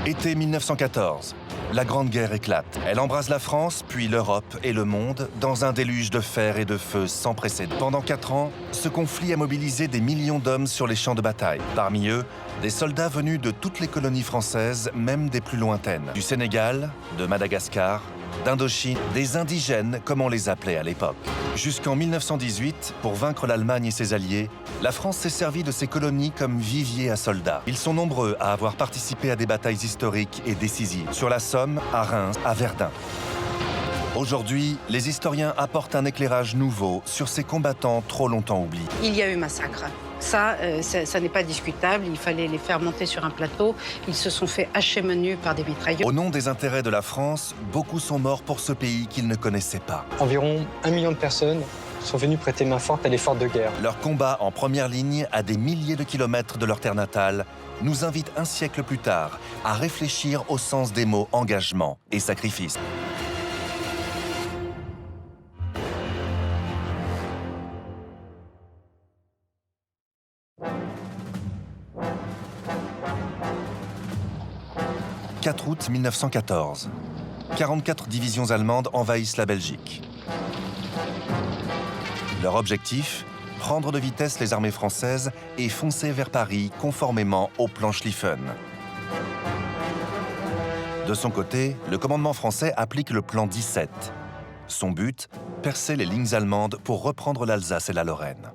Été 1914. La Grande Guerre éclate. Elle embrase la France, puis l'Europe et le monde dans un déluge de fer et de feu sans précédent. Pendant 4 ans, ce conflit a mobilisé des millions d'hommes sur les champs de bataille. Parmi eux, des soldats venus de toutes les colonies françaises, même des plus lointaines. Du Sénégal, de Madagascar, d'Indochine, des indigènes comme on les appelait à l'époque. Jusqu'en 1918, pour vaincre l'Allemagne et ses alliés, la France s'est servie de ses colonies comme vivier à soldats. Ils sont nombreux à avoir participé à des batailles historiques et décisives, sur la Somme, à Reims, à Verdun. Aujourd'hui, les historiens apportent un éclairage nouveau sur ces combattants trop longtemps oubliés. Il y a eu massacre. Ça n'est pas discutable. Il fallait les faire monter sur un plateau. Ils se sont fait hacher menus par des mitrailleurs. Au nom des intérêts de la France, beaucoup sont morts pour ce pays qu'ils ne connaissaient pas. Environ 1 million de personnes sont venues prêter main forte à l'effort de guerre. Leur combat en première ligne, à des milliers de kilomètres de leur terre natale, nous invite un siècle plus tard à réfléchir au sens des mots engagement et sacrifice. « 4 août 1914. 44 divisions allemandes envahissent la Belgique. Leur objectif, prendre de vitesse les armées françaises et foncer vers Paris conformément au plan Schlieffen. De son côté, le commandement français applique le plan 17. Son but, percer les lignes allemandes pour reprendre l'Alsace et la Lorraine.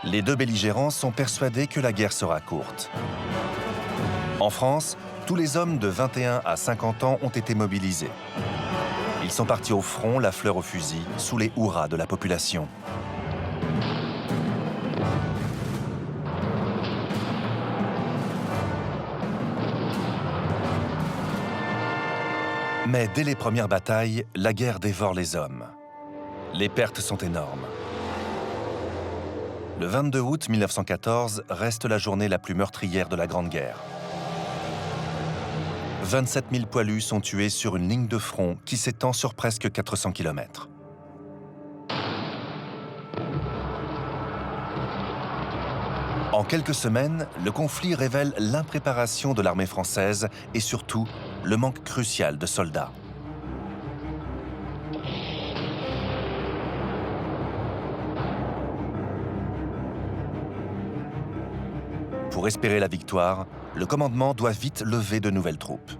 Les deux belligérants sont persuadés que la guerre sera courte. En France, tous les hommes de 21 à 50 ans ont été mobilisés. Ils sont partis au front, la fleur au fusil, sous les hurrahs de la population. Mais dès les premières batailles, la guerre dévore les hommes. Les pertes sont énormes. Le 22 août 1914 reste la journée la plus meurtrière de la Grande Guerre. 27 000 poilus sont tués sur une ligne de front qui s'étend sur presque 400 km. En quelques semaines, le conflit révèle l'impréparation de l'armée française et surtout le manque crucial de soldats. Pour espérer la victoire, le commandement doit vite lever de nouvelles troupes.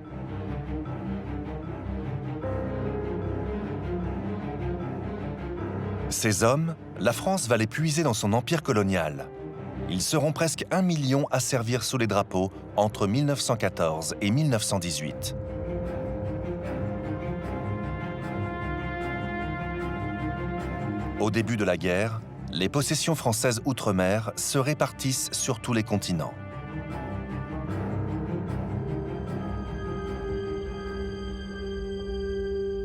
Ces hommes, la France va les puiser dans son empire colonial. Ils seront presque 1 million à servir sous les drapeaux entre 1914 et 1918. Au début de la guerre, les possessions françaises outre-mer se répartissent sur tous les continents.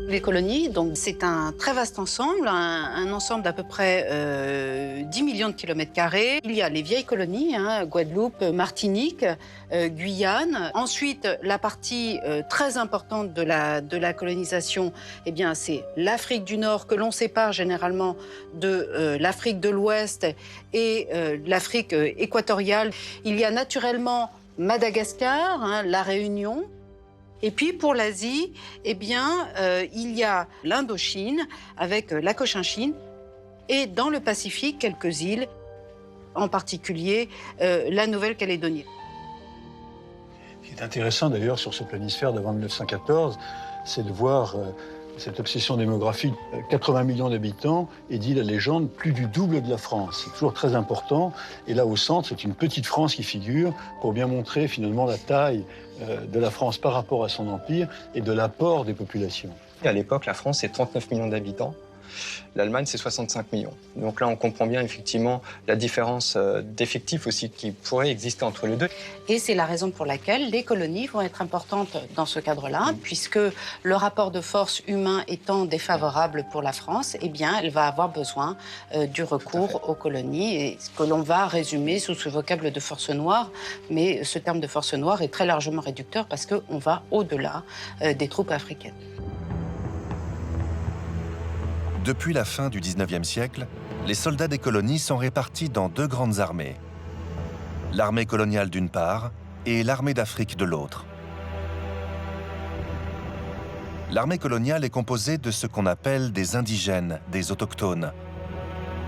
Les colonies, donc c'est un très vaste ensemble, un ensemble d'à peu près 10 millions de kilomètres carrés. Il y a les vieilles colonies, Guadeloupe, Martinique, Guyane. Ensuite, la partie très importante de la colonisation, eh bien, c'est l'Afrique du Nord que l'on sépare généralement de l'Afrique de l'Ouest et l'Afrique équatoriale. Il y a naturellement Madagascar, la Réunion. Et puis pour l'Asie, eh bien, il y a l'Indochine avec la Cochinchine et dans le Pacifique, quelques îles, en particulier la Nouvelle-Calédonie. Ce qui est intéressant d'ailleurs sur ce planisphère d'avant 1914, c'est de voir cette obsession démographique, 80 millions d'habitants, et dit la légende, plus du double de la France. C'est toujours très important. Et là, au centre, c'est une petite France qui figure pour bien montrer finalement la taille de la France par rapport à son empire et de l'apport des populations. À l'époque, la France, c'est 39 millions d'habitants. L'Allemagne, c'est 65 millions. Donc là, on comprend bien effectivement la différence d'effectifs aussi qui pourrait exister entre les deux. Et c'est la raison pour laquelle les colonies vont être importantes dans ce cadre-là, puisque le rapport de force humain étant défavorable pour la France, eh bien, elle va avoir besoin du recours aux colonies, et ce que l'on va résumer sous ce vocable de force noire. Mais ce terme de force noire est très largement réducteur parce qu'on va au-delà des troupes africaines. Depuis la fin du XIXe siècle, les soldats des colonies sont répartis dans 2 grandes armées. l'armée coloniale d'une part et l'armée d'Afrique de l'autre. L'armée coloniale est composée de ce qu'on appelle des indigènes, des autochtones.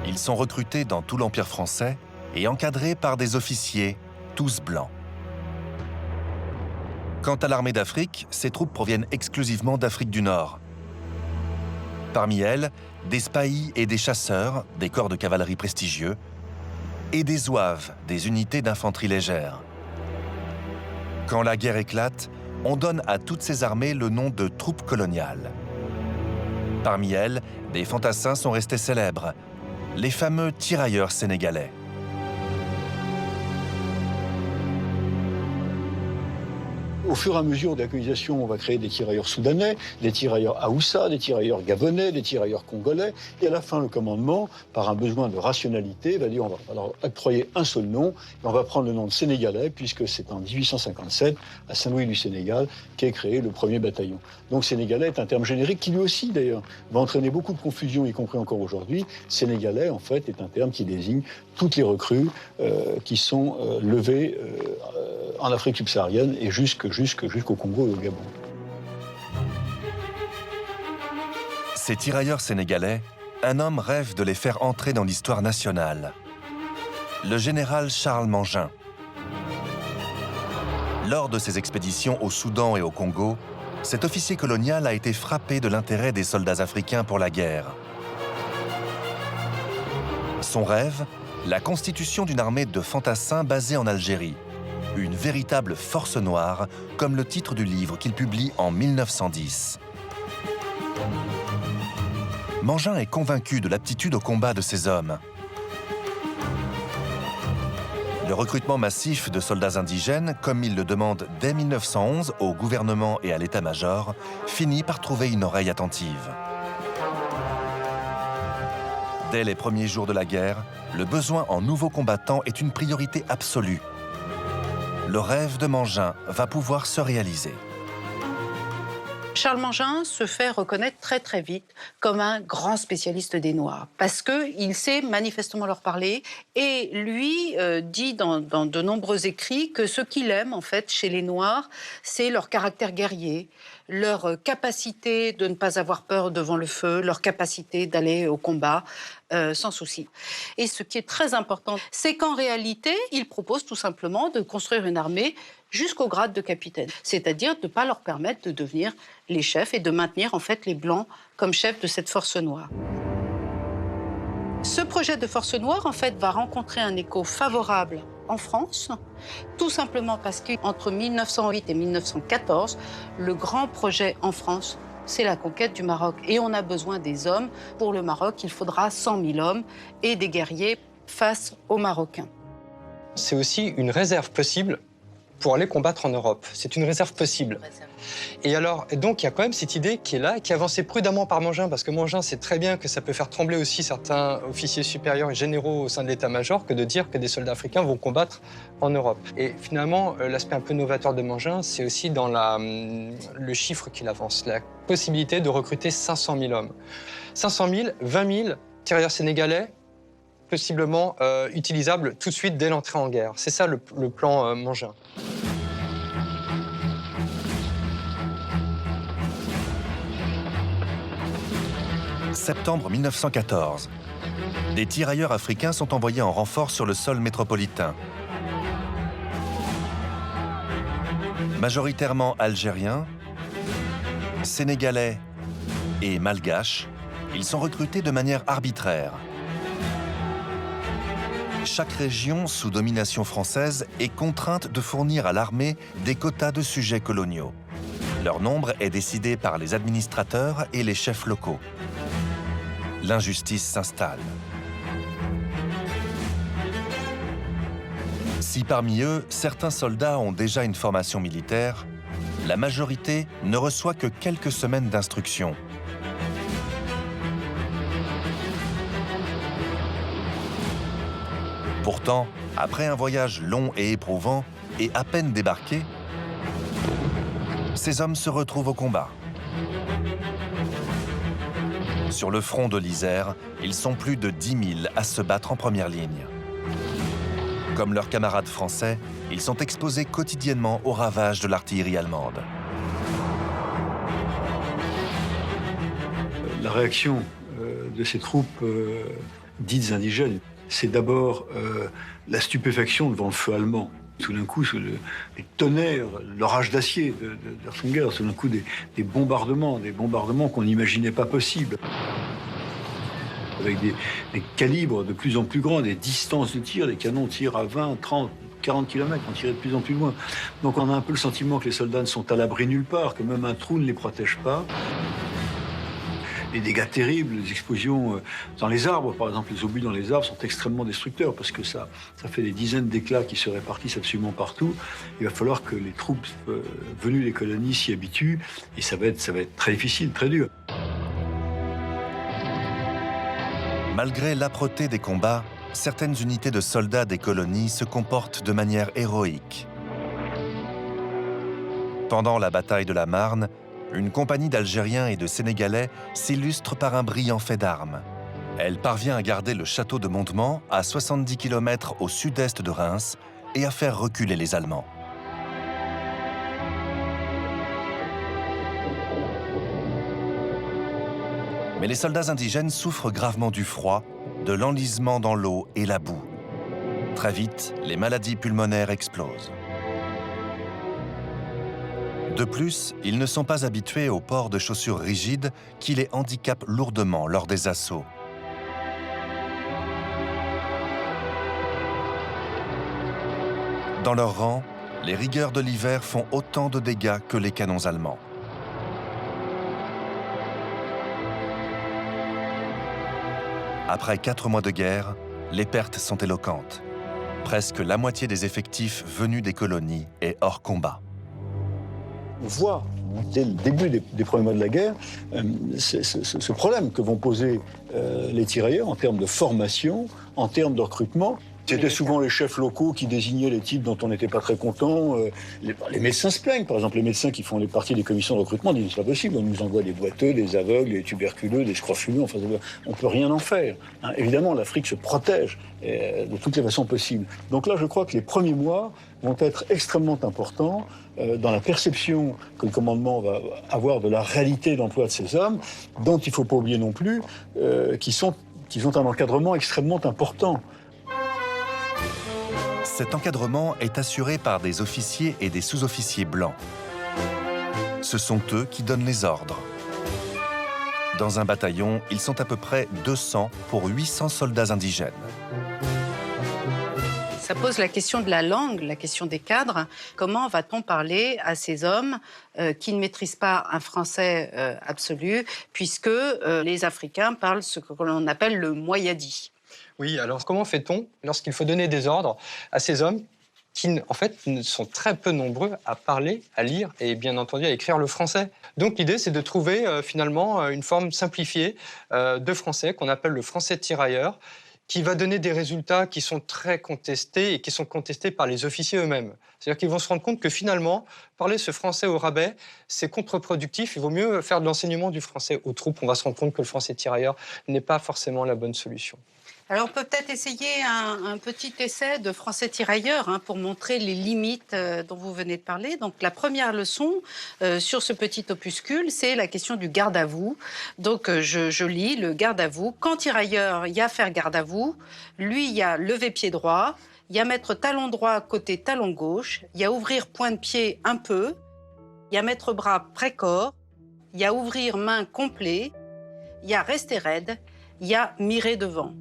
Ils sont recrutés dans tout l'Empire français et encadrés par des officiers, tous blancs. Quant à l'armée d'Afrique, ses troupes proviennent exclusivement d'Afrique du Nord. Parmi elles, des spahis et des chasseurs, des corps de cavalerie prestigieux, et des zouaves, des unités d'infanterie légère. Quand la guerre éclate, on donne à toutes ces armées le nom de troupes coloniales. Parmi elles, des fantassins sont restés célèbres, les fameux tirailleurs sénégalais. Au fur et à mesure de la colonisation, on va créer des tirailleurs soudanais, des tirailleurs haoussa, des tirailleurs gabonais, des tirailleurs congolais. Et à la fin, le commandement, par un besoin de rationalité, va dire on va leur octroyer un seul nom. Et on va prendre le nom de sénégalais, puisque c'est en 1857, à Saint-Louis du Sénégal, qu'est créé le premier bataillon. Donc sénégalais est un terme générique qui lui aussi, d'ailleurs, va entraîner beaucoup de confusion, y compris encore aujourd'hui. Sénégalais, en fait, est un terme qui désigne toutes les recrues qui sont levées en Afrique subsaharienne et jusqu'au Congo et au Gabon. Ces tirailleurs sénégalais, un homme rêve de les faire entrer dans l'histoire nationale. Le général Charles Mangin. Lors de ses expéditions au Soudan et au Congo, cet officier colonial a été frappé de l'intérêt des soldats africains pour la guerre. Son rêve, la constitution d'une armée de fantassins basée en Algérie. Une véritable force noire, comme le titre du livre qu'il publie en 1910. Mangin est convaincu de l'aptitude au combat de ces hommes. Le recrutement massif de soldats indigènes, comme il le demande dès 1911 au gouvernement et à l'état-major, finit par trouver une oreille attentive. Dès les premiers jours de la guerre, le besoin en nouveaux combattants est une priorité absolue. Le rêve de Mangin va pouvoir se réaliser. Charles Mangin se fait reconnaître très très vite comme un grand spécialiste des Noirs parce qu'il sait manifestement leur parler et lui dit dans de nombreux écrits que ce qu'il aime en fait chez les Noirs, c'est leur caractère guerrier, leur capacité de ne pas avoir peur devant le feu, leur capacité d'aller au combat sans souci. Et ce qui est très important, c'est qu'en réalité, il propose tout simplement de construire une armée jusqu'au grade de capitaine, c'est-à-dire de ne pas leur permettre de devenir les chefs et de maintenir en fait les Blancs comme chefs de cette force noire. Ce projet de force noire en fait va rencontrer un écho favorable en France, tout simplement parce qu'entre 1908 et 1914, le grand projet en France, c'est la conquête du Maroc. Et on a besoin des hommes. Pour le Maroc, il faudra 100 000 hommes et des guerriers face aux Marocains. C'est aussi une réserve possible pour aller combattre en Europe. C'est une réserve possible. Et donc, il y a quand même cette idée qui est là, qui est avancée prudemment par Mangin, parce que Mangin sait très bien que ça peut faire trembler aussi certains officiers supérieurs et généraux au sein de l'état-major que de dire que des soldats africains vont combattre en Europe. Et finalement, l'aspect un peu novateur de Mangin, c'est aussi dans le chiffre qu'il avance, la possibilité de recruter 500 000 hommes. 500 000, 20 000 tirailleurs sénégalais, possiblement utilisables tout de suite dès l'entrée en guerre. C'est ça le plan Mangin. Septembre 1914. Des tirailleurs africains sont envoyés en renfort sur le sol métropolitain. Majoritairement algériens, sénégalais et malgaches, ils sont recrutés de manière arbitraire. Chaque région sous domination française est contrainte de fournir à l'armée des quotas de sujets coloniaux. Leur nombre est décidé par les administrateurs et les chefs locaux. L'injustice s'installe. Si parmi eux, certains soldats ont déjà une formation militaire, la majorité ne reçoit que quelques semaines d'instruction. Pourtant, après un voyage long et éprouvant, et à peine débarqués, ces hommes se retrouvent au combat. Sur le front de l'Isère, ils sont plus de 10 000 à se battre en première ligne. Comme leurs camarades français, ils sont exposés quotidiennement aux ravages de l'artillerie allemande. La réaction de ces troupes dites indigènes, c'est d'abord la stupéfaction devant le feu allemand. Tout d'un coup, les tonnerres, l'orage d'acier de la Seconde Guerre, tout d'un coup des bombardements qu'on n'imaginait pas possibles. Avec des calibres de plus en plus grands, des distances de tir, les canons tirent à 20, 30, 40 km, on tirait de plus en plus loin. Donc on a un peu le sentiment que les soldats ne sont à l'abri nulle part, que même un trou ne les protège pas. Les dégâts terribles, les explosions dans les arbres, par exemple, les obus dans les arbres sont extrêmement destructeurs parce que ça fait des dizaines d'éclats qui se répartissent absolument partout. Il va falloir que les troupes venues des colonies s'y habituent et ça va être très difficile, très dur. Malgré l'âpreté des combats, certaines unités de soldats des colonies se comportent de manière héroïque. Pendant la bataille de la Marne, une compagnie d'Algériens et de Sénégalais s'illustre par un brillant fait d'armes. Elle parvient à garder le château de Mondement à 70 km au sud-est de Reims et à faire reculer les Allemands. Mais les soldats indigènes souffrent gravement du froid, de l'enlisement dans l'eau et la boue. Très vite, les maladies pulmonaires explosent. De plus, ils ne sont pas habitués au port de chaussures rigides qui les handicapent lourdement lors des assauts. Dans leur rang, les rigueurs de l'hiver font autant de dégâts que les canons allemands. Après 4 mois de guerre, les pertes sont éloquentes. Presque la moitié des effectifs venus des colonies est hors combat. On voit, dès le début des premiers mois de la guerre, ce problème que vont poser les tirailleurs en termes de formation, en termes de recrutement. C'était souvent les chefs locaux qui désignaient les types dont on n'était pas très content. Les médecins se plaignent, par exemple, les médecins qui font les parties des commissions de recrutement disent c'est pas possible, on nous envoie des boiteux, des aveugles, des tuberculeux, des scrofuleux, enfin on peut rien en faire. Hein. Évidemment, l'Afrique se protège de toutes les façons possibles. Donc là, je crois que les premiers mois vont être extrêmement importants dans la perception que le commandement va avoir de la réalité d'emploi de ces hommes, dont il ne faut pas oublier non plus qu'ils ont un encadrement extrêmement important. Cet encadrement est assuré par des officiers et des sous-officiers blancs. Ce sont eux qui donnent les ordres. Dans un bataillon, ils sont à peu près 200 pour 800 soldats indigènes. Ça pose la question de la langue, la question des cadres. Comment va-t-on parler à ces hommes qui ne maîtrisent pas un français absolu, puisque les Africains parlent ce que l'on appelle le moyadi? Oui, alors comment fait-on lorsqu'il faut donner des ordres à ces hommes qui, en fait, sont très peu nombreux à parler, à lire et bien entendu à écrire le français? Donc l'idée, c'est de trouver finalement une forme simplifiée de français qu'on appelle le français tirailleur, qui va donner des résultats qui sont très contestés et qui sont contestés par les officiers eux-mêmes. C'est-à-dire qu'ils vont se rendre compte que finalement, parler ce français au rabais, c'est contre-productif. Il vaut mieux faire de l'enseignement du français aux troupes. On va se rendre compte que le français tirailleur n'est pas forcément la bonne solution. Alors, on peut peut-être essayer un petit essai de français tirailleur pour montrer les limites dont vous venez de parler. Donc, la première leçon sur ce petit opuscule, c'est la question du garde à vous. Donc, je lis le garde à vous. Quand tirailleur, il y a faire garde à vous. Lui, il y a lever pied droit. Il y a mettre talon droit côté talon gauche. Il y a ouvrir point de pied un peu. Il y a mettre bras pré-corps. Il y a ouvrir main complet. Il y a rester raide. Il y a mirer devant.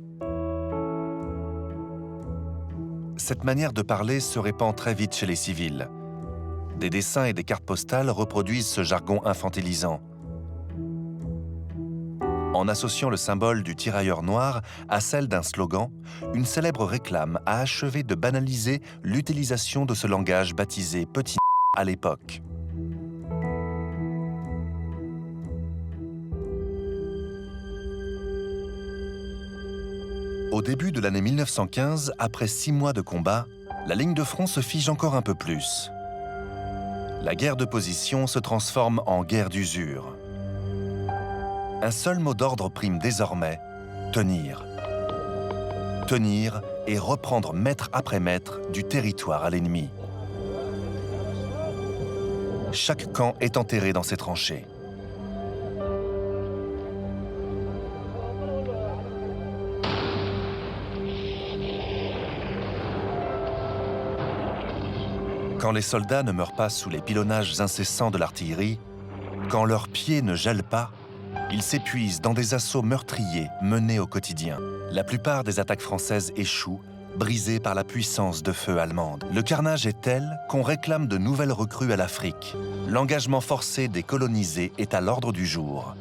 Cette manière de parler se répand très vite chez les civils. Des dessins et des cartes postales reproduisent ce jargon infantilisant. En associant le symbole du tirailleur noir à celle d'un slogan, une célèbre réclame a achevé de banaliser l'utilisation de ce langage baptisé petit à l'époque. Au début de l'année 1915, après 6 mois de combat, la ligne de front se fige encore un peu plus. La guerre de position se transforme en guerre d'usure. Un seul mot d'ordre prime désormais, tenir. Tenir et reprendre mètre après mètre du territoire à l'ennemi. Chaque camp est enterré dans ses tranchées. Quand les soldats ne meurent pas sous les pilonnages incessants de l'artillerie, quand leurs pieds ne gèlent pas, ils s'épuisent dans des assauts meurtriers menés au quotidien. La plupart des attaques françaises échouent, brisées par la puissance de feu allemande. Le carnage est tel qu'on réclame de nouvelles recrues à l'Afrique. L'engagement forcé des colonisés est à l'ordre du jour.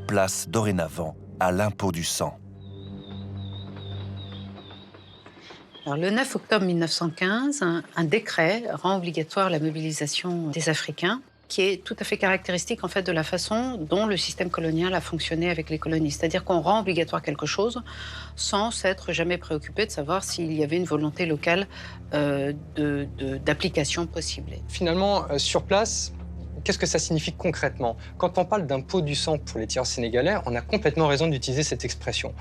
Place dorénavant à l'impôt du sang. Alors, le 9 octobre 1915, un décret rend obligatoire la mobilisation des Africains, qui est tout à fait caractéristique en fait de la façon dont le système colonial a fonctionné avec les colonies. C'est-à-dire qu'on rend obligatoire quelque chose sans s'être jamais préoccupé de savoir s'il y avait une volonté locale d'application possible. Finalement, sur place, qu'est-ce que ça signifie concrètement? Quand on parle d'impôt du sang pour les tireurs sénégalais, on a complètement raison d'utiliser cette expression.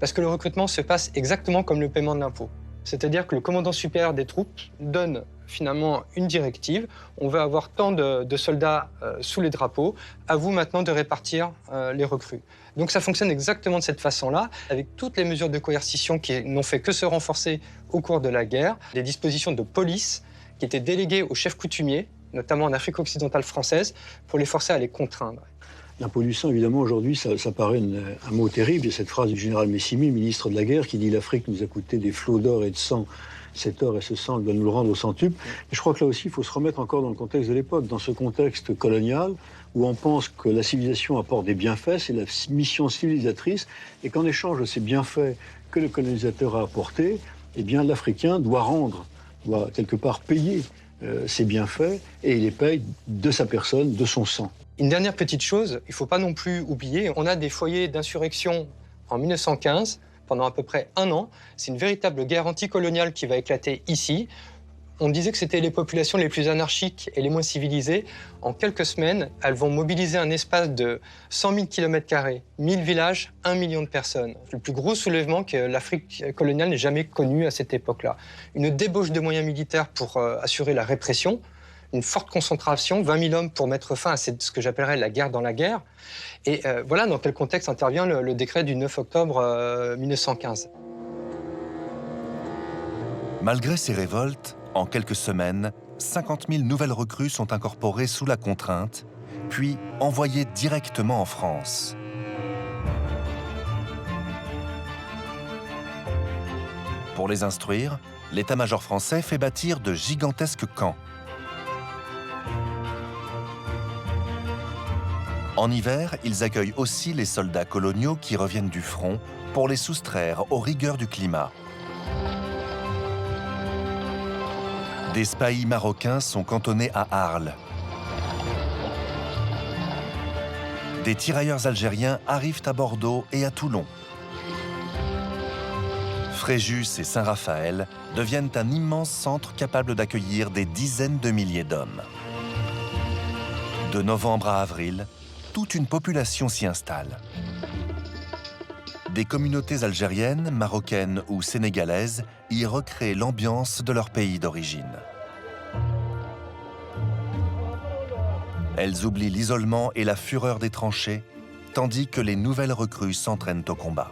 Parce que le recrutement se passe exactement comme le paiement de l'impôt. C'est-à-dire que le commandant supérieur des troupes donne finalement une directive. On veut avoir tant de soldats sous les drapeaux. À vous maintenant de répartir les recrues. Donc ça fonctionne exactement de cette façon-là, avec toutes les mesures de coercition qui n'ont fait que se renforcer au cours de la guerre, des dispositions de police qui étaient déléguées aux chefs coutumiers, notamment en Afrique occidentale française, pour les forcer à les contraindre. L'impôt du sang, évidemment, aujourd'hui, ça paraît un mot terrible. Il y a cette phrase du général Messimy, ministre de la guerre, qui dit « L'Afrique nous a coûté des flots d'or et de sang. Cet or et ce sang doivent nous le rendre au centuple ». Et je crois que là aussi, il faut se remettre encore dans le contexte de l'époque, dans ce contexte colonial, où on pense que la civilisation apporte des bienfaits, c'est la mission civilisatrice, et qu'en échange de ces bienfaits que le colonisateur a apportés, eh bien, l'Africain doit quelque part payer ces bienfaits, et il les paye de sa personne, de son sang. Une dernière petite chose, il ne faut pas non plus oublier, on a des foyers d'insurrection en 1915, pendant à peu près un an. C'est une véritable guerre anticoloniale qui va éclater ici. On disait que c'était les populations les plus anarchiques et les moins civilisées. En quelques semaines, elles vont mobiliser un espace de 100 000 km², 1000 villages, 1 million de personnes. Le plus gros soulèvement que l'Afrique coloniale n'ait jamais connu à cette époque-là. Une débauche de moyens militaires pour assurer la répression, une forte concentration, 20 000 hommes pour mettre fin à ce que j'appellerais la guerre dans la guerre. Et voilà dans quel contexte intervient le décret du 9 octobre 1915. Malgré ces révoltes, en quelques semaines, 50 000 nouvelles recrues sont incorporées sous la contrainte, puis envoyées directement en France. Pour les instruire, l'état-major français fait bâtir de gigantesques camps. En hiver, ils accueillent aussi les soldats coloniaux qui reviennent du front pour les soustraire aux rigueurs du climat. Des spahis marocains sont cantonnés à Arles. Des tirailleurs algériens arrivent à Bordeaux et à Toulon. Fréjus et Saint-Raphaël deviennent un immense centre capable d'accueillir des dizaines de milliers d'hommes. De novembre à avril, toute une population s'y installe. Des communautés algériennes, marocaines ou sénégalaises y recréent l'ambiance de leur pays d'origine. Elles oublient l'isolement et la fureur des tranchées, tandis que les nouvelles recrues s'entraînent au combat.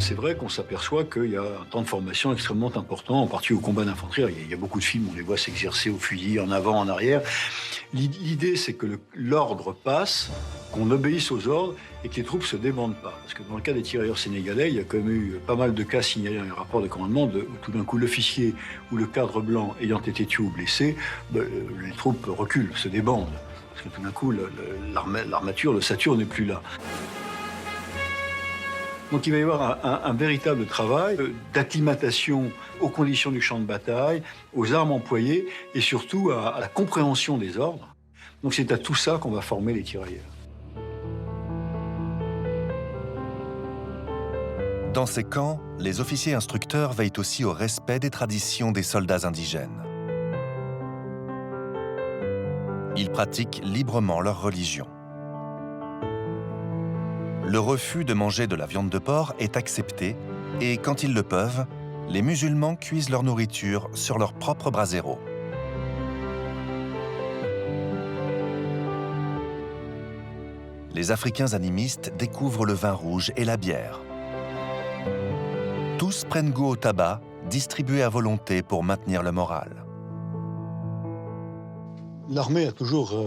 C'est vrai qu'on s'aperçoit qu'il y a un temps de formation extrêmement important, en particulier au combat d'infanterie. Il y a beaucoup de films où on les voit s'exercer au fusil, en avant, en arrière. L'idée, c'est que l'ordre passe, qu'on obéisse aux ordres et que les troupes ne se débandent pas. Parce que dans le cas des tirailleurs sénégalais, il y a quand même eu pas mal de cas signalés dans les rapports de commandement où tout d'un coup l'officier ou le cadre blanc ayant été tué ou blessé, les troupes reculent, se débandent. Parce que tout d'un coup, l'armature, l'ossature n'est plus là. Donc il va y avoir un véritable travail d'acclimatation aux conditions du champ de bataille, aux armes employées et surtout à la compréhension des ordres. Donc c'est à tout ça qu'on va former les tirailleurs. Dans ces camps, les officiers instructeurs veillent aussi au respect des traditions des soldats indigènes. Ils pratiquent librement leur religion. Le refus de manger de la viande de porc est accepté et quand ils le peuvent, les musulmans cuisent leur nourriture sur leur propre brasero. Les Africains animistes découvrent le vin rouge et la bière. Tous prennent goût au tabac, distribué à volonté pour maintenir le moral. L'armée a toujours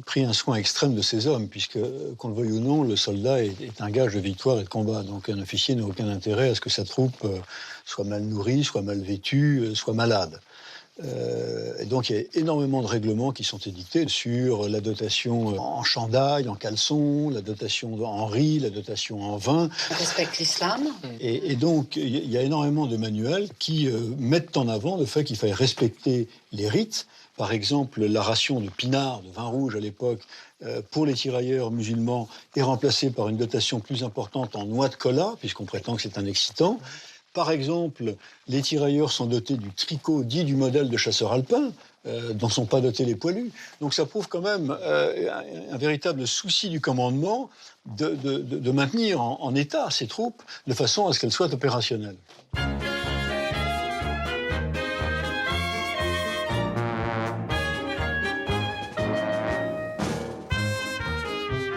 pris un soin extrême de ses hommes, puisque, qu'on le veuille ou non, le soldat est un gage de victoire et de combat. Donc un officier n'a aucun intérêt à ce que sa troupe soit mal nourrie, soit mal vêtue, soit malade. Et donc il y a énormément de règlements qui sont édictés sur la dotation en chandail, en caleçon, la dotation en riz, la dotation en vin. On respecte l'islam. Et donc il y a énormément de manuels qui mettent en avant le fait qu'il fallait respecter les rites. Par exemple, la ration de pinard, de vin rouge à l'époque, pour les tirailleurs musulmans est remplacée par une dotation plus importante en noix de cola, puisqu'on prétend que c'est un excitant. Par exemple, les tirailleurs sont dotés du tricot dit du modèle de chasseur alpin, dont ne sont pas dotés les poilus. Donc ça prouve quand même un véritable souci du commandement de maintenir en état ces troupes de façon à ce qu'elles soient opérationnelles.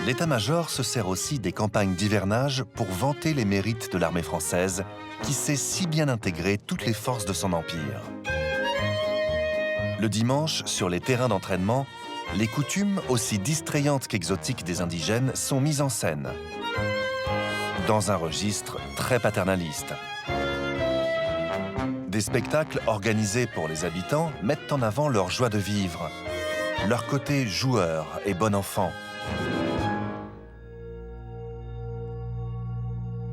L'état-major se sert aussi des campagnes d'hivernage pour vanter les mérites de l'armée française, qui sait si bien intégrer toutes les forces de son empire. Le dimanche, sur les terrains d'entraînement, les coutumes, aussi distrayantes qu'exotiques des indigènes, sont mises en scène, dans un registre très paternaliste. Des spectacles organisés pour les habitants mettent en avant leur joie de vivre, leur côté joueur et bon enfant.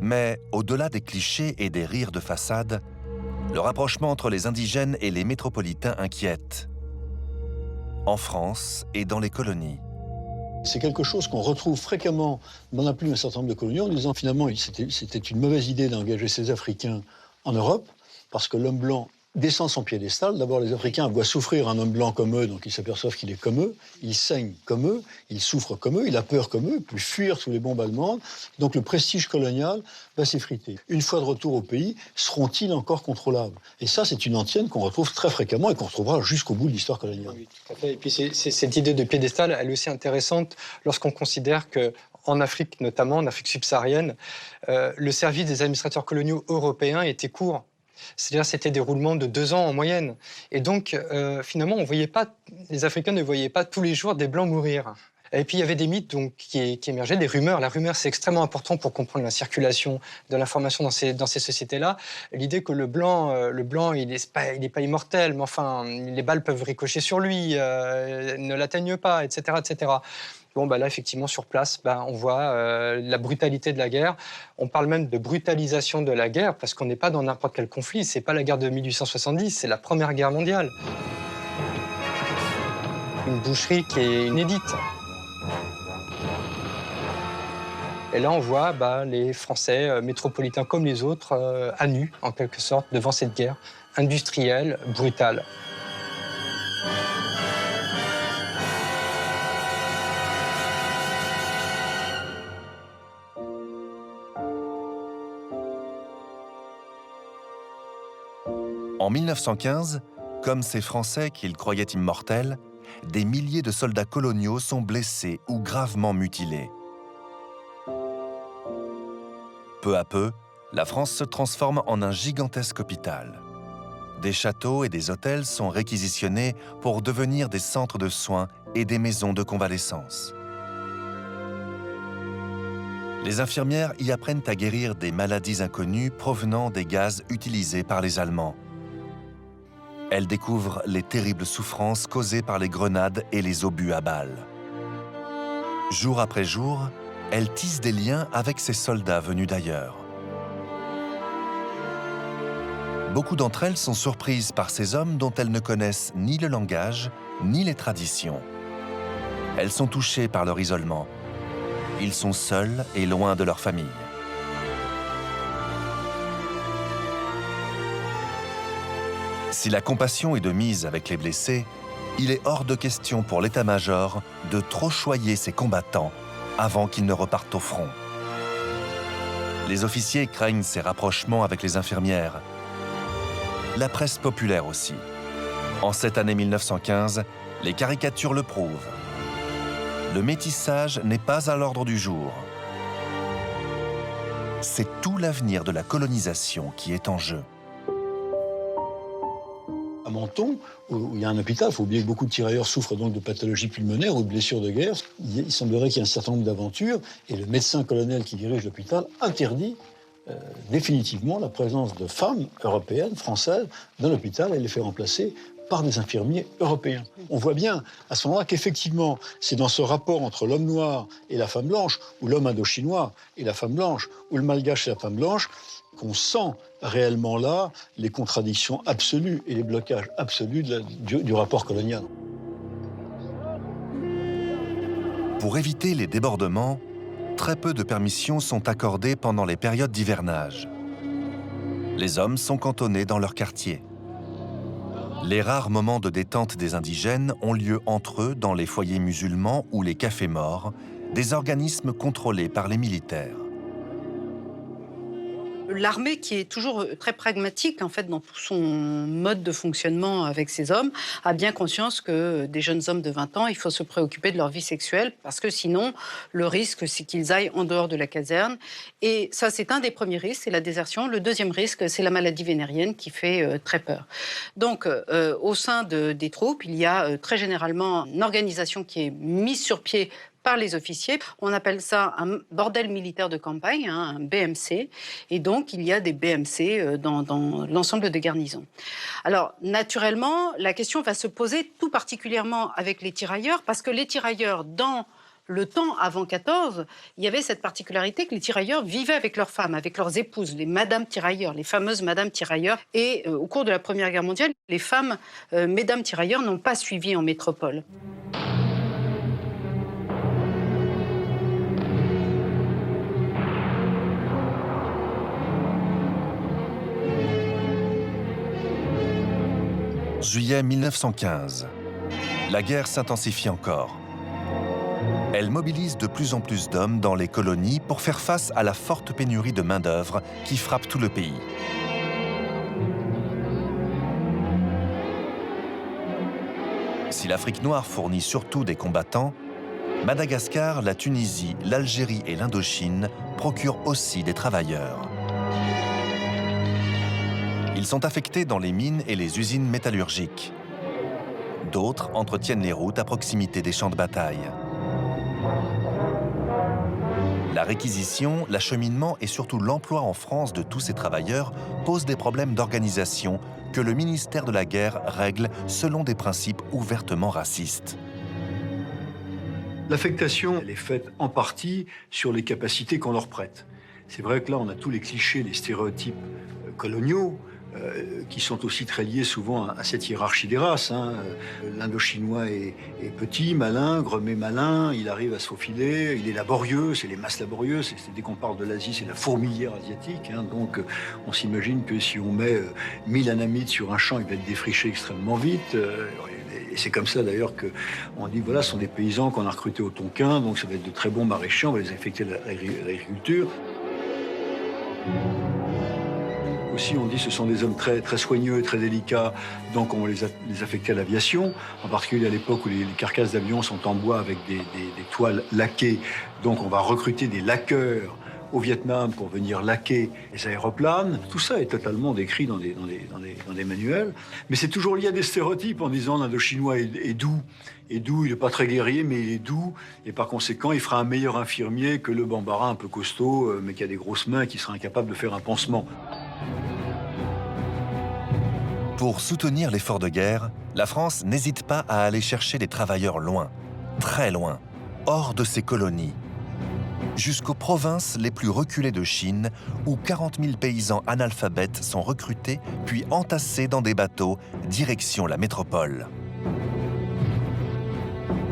Mais au-delà des clichés et des rires de façade, le rapprochement entre les indigènes et les métropolitains inquiète, en France et dans les colonies. C'est quelque chose qu'on retrouve fréquemment dans la plume d'un certain nombre de colonies en disant finalement c'était une mauvaise idée d'engager ces Africains en Europe parce que l'homme blanc descend son piédestal. D'abord, les Africains voient souffrir un homme blanc comme eux, donc ils s'aperçoivent qu'il est comme eux, il saigne comme eux, il souffre comme eux, il a peur comme eux, il peut fuir sous les bombes allemandes. Donc le prestige colonial va s'effriter. Une fois de retour au pays, seront-ils encore contrôlables? Et ça, c'est une antienne qu'on retrouve très fréquemment et qu'on retrouvera jusqu'au bout de l'histoire coloniale. Oui, tout à fait. Et puis cette idée de piédestal, elle est aussi intéressante lorsqu'on considère que en Afrique, notamment en Afrique subsaharienne, le service des administrateurs coloniaux européens était court. C'est-à-dire c'était des roulements de 2 ans en moyenne. Et donc, finalement, les Africains ne voyaient pas tous les jours des Blancs mourir. Et puis, il y avait des mythes donc, qui émergeaient, des rumeurs. La rumeur, c'est extrêmement important pour comprendre la circulation de l'information dans ces sociétés-là. L'idée que le blanc il n'est pas immortel, mais enfin, les balles peuvent ricocher sur lui, ne l'atteignent pas, etc., etc. Bon, là, effectivement, sur place, on voit la brutalité de la guerre. On parle même de brutalisation de la guerre, parce qu'on n'est pas dans n'importe quel conflit. C'est pas la guerre de 1870, c'est la Première Guerre mondiale. Une boucherie qui est inédite. Et là, on voit les Français métropolitains comme les autres, à nu, en quelque sorte, devant cette guerre industrielle, brutale. En 1915, comme ces Français qu'ils croyaient immortels, des milliers de soldats coloniaux sont blessés ou gravement mutilés. Peu à peu, la France se transforme en un gigantesque hôpital. Des châteaux et des hôtels sont réquisitionnés pour devenir des centres de soins et des maisons de convalescence. Les infirmières y apprennent à guérir des maladies inconnues provenant des gaz utilisés par les Allemands. Elles découvrent les terribles souffrances causées par les grenades et les obus à balles. Jour après jour, elles tissent des liens avec ces soldats venus d'ailleurs. Beaucoup d'entre elles sont surprises par ces hommes dont elles ne connaissent ni le langage, ni les traditions. Elles sont touchées par leur isolement. Ils sont seuls et loin de leur famille. Si la compassion est de mise avec les blessés, il est hors de question pour l'état-major de trop choyer ses combattants avant qu'ils ne repartent au front. Les officiers craignent ces rapprochements avec les infirmières. La presse populaire aussi. En cette année 1915, les caricatures le prouvent. Le métissage n'est pas à l'ordre du jour. C'est tout l'avenir de la colonisation qui est en jeu. À Menton, où il y a un hôpital, il faut oublier que beaucoup de tirailleurs souffrent donc de pathologies pulmonaires ou de blessures de guerre. Il semblerait qu'il y ait un certain nombre d'aventures et le médecin-colonel qui dirige l'hôpital interdit définitivement la présence de femmes européennes, françaises, dans l'hôpital et les fait remplacer par des infirmiers européens. On voit bien à ce moment-là qu'effectivement, c'est dans ce rapport entre l'homme noir et la femme blanche, ou l'homme indochinois et la femme blanche, ou le malgache et la femme blanche, qu'on sent réellement là les contradictions absolues et les blocages absolus du rapport colonial. Pour éviter les débordements, très peu de permissions sont accordées pendant les périodes d'hivernage. Les hommes sont cantonnés dans leur quartier. Les rares moments de détente des indigènes ont lieu entre eux dans les foyers musulmans ou les cafés morts, des organismes contrôlés par les militaires. L'armée, qui est toujours très pragmatique en fait dans tout son mode de fonctionnement avec ces hommes, a bien conscience que des jeunes hommes de 20 ans, il faut se préoccuper de leur vie sexuelle parce que sinon, le risque, c'est qu'ils aillent en dehors de la caserne. Et ça, c'est un des premiers risques, c'est la désertion. Le deuxième risque, c'est la maladie vénérienne qui fait très peur. Donc, au sein des troupes, il y a très généralement une organisation qui est mise sur pied par les officiers. On appelle ça un bordel militaire de campagne, hein, un BMC. Et donc, il y a des BMC dans l'ensemble des garnisons. Alors, naturellement, la question va se poser tout particulièrement avec les tirailleurs, parce que les tirailleurs, dans le temps avant 14, il y avait cette particularité que les tirailleurs vivaient avec leurs femmes, avec leurs épouses, les madames tirailleurs, les fameuses madames tirailleurs. Et au cours de la Première Guerre mondiale, les femmes mesdames tirailleurs n'ont pas suivi en métropole. Juillet 1915. La guerre s'intensifie encore. Elle mobilise de plus en plus d'hommes dans les colonies pour faire face à la forte pénurie de main-d'œuvre qui frappe tout le pays. Si l'Afrique noire fournit surtout des combattants, Madagascar, la Tunisie, l'Algérie et l'Indochine procurent aussi des travailleurs. Ils sont affectés dans les mines et les usines métallurgiques. D'autres entretiennent les routes à proximité des champs de bataille. La réquisition, l'acheminement et surtout l'emploi en France de tous ces travailleurs posent des problèmes d'organisation que le ministère de la Guerre règle selon des principes ouvertement racistes. L'affectation, elle est faite en partie sur les capacités qu'on leur prête. C'est vrai que là, on a tous les clichés, les stéréotypes coloniaux, qui sont aussi très liés souvent à cette hiérarchie des races. Hein. L'Indochinois est petit, malin, gremé malin, il arrive à se faufiler, il est laborieux, c'est les masses laborieuses, dès qu'on parle de l'Asie, c'est la fourmilière asiatique. Hein. Donc on s'imagine que si on met 1000 anamites sur un champ, il va être défriché extrêmement vite. Et c'est comme ça d'ailleurs qu'on dit, voilà, ce sont des paysans qu'on a recrutés au Tonkin, donc ça va être de très bons maraîchers, on va les affecter à l'agriculture. Aussi, on dit que ce sont des hommes très, très soigneux et très délicats, donc on va les affecter à l'aviation, en particulier à l'époque où les carcasses d'avions sont en bois avec des toiles laquées, donc on va recruter des laqueurs au Vietnam pour venir laquer les aéroplanes. Tout ça est totalement décrit dans des manuels, mais c'est toujours lié à des stéréotypes en disant l'Indochinois est doux. Et doux, il n'est pas très guerrier, mais il est doux. Et par conséquent, il fera un meilleur infirmier que le Bambara un peu costaud, mais qui a des grosses mains et qui sera incapable de faire un pansement. Pour soutenir l'effort de guerre, la France n'hésite pas à aller chercher des travailleurs loin, très loin, hors de ses colonies, jusqu'aux provinces les plus reculées de Chine, où 40 000 paysans analphabètes sont recrutés puis entassés dans des bateaux, direction la métropole.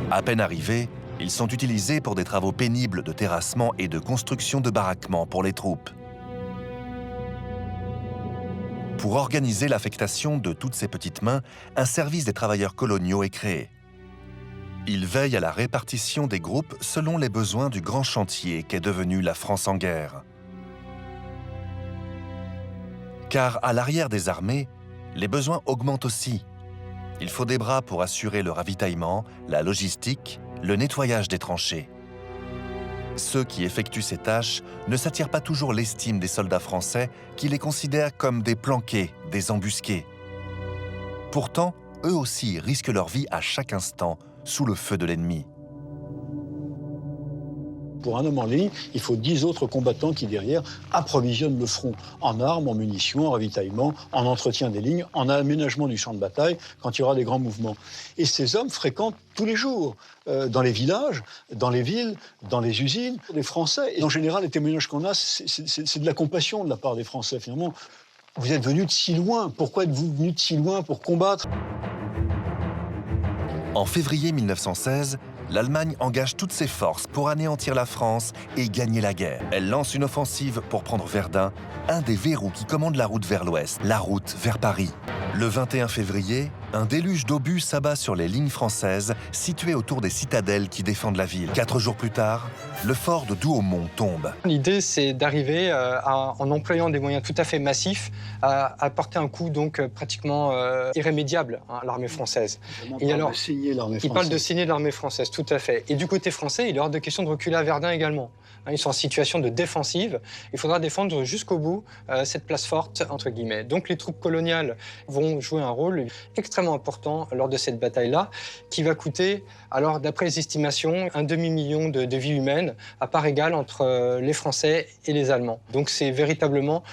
À peine arrivés, ils sont utilisés pour des travaux pénibles de terrassement et de construction de baraquements pour les troupes. Pour organiser l'affectation de toutes ces petites mains, un service des travailleurs coloniaux est créé. Il veille à la répartition des groupes selon les besoins du grand chantier qu'est devenu la France en guerre. Car à l'arrière des armées, les besoins augmentent aussi. Il faut des bras pour assurer le ravitaillement, la logistique, le nettoyage des tranchées. Ceux qui effectuent ces tâches ne s'attirent pas toujours l'estime des soldats français qui les considèrent comme des planqués, des embusqués. Pourtant, eux aussi risquent leur vie à chaque instant sous le feu de l'ennemi. Pour un homme en ligne, il faut 10 autres combattants qui, derrière, approvisionnent le front en armes, en munitions, en ravitaillement, en entretien des lignes, en aménagement du champ de bataille, quand il y aura des grands mouvements. Et ces hommes fréquentent tous les jours, dans les villages, dans les villes, dans les usines, les Français. Et en général, les témoignages qu'on a, c'est de la compassion de la part des Français, finalement. Vous êtes venus de si loin, pourquoi êtes-vous venus de si loin pour combattre ? En février 1916, l'Allemagne engage toutes ses forces pour anéantir la France et gagner la guerre. Elle lance une offensive pour prendre Verdun, un des verrous qui commande la route vers l'ouest, la route vers Paris. Le 21 février, un déluge d'obus s'abat sur les lignes françaises situées autour des citadelles qui défendent la ville. 4 jours plus tard, le fort de Douaumont tombe. L'idée, c'est d'arriver, en employant des moyens tout à fait massifs, à porter un coup donc pratiquement irrémédiable à l'armée française. Et alors, il parle de signer l'armée française, tout à fait. Et du côté français, il est hors de question de reculer à Verdun également. Ils sont en situation de défensive. Il faudra défendre jusqu'au bout cette place forte, entre guillemets. Donc les troupes coloniales vont jouer un rôle extrêmement important lors de cette bataille-là, qui va coûter, alors d'après les estimations, 1/2 million de vies humaines, à part égale entre les Français et les Allemands. Donc c'est véritablement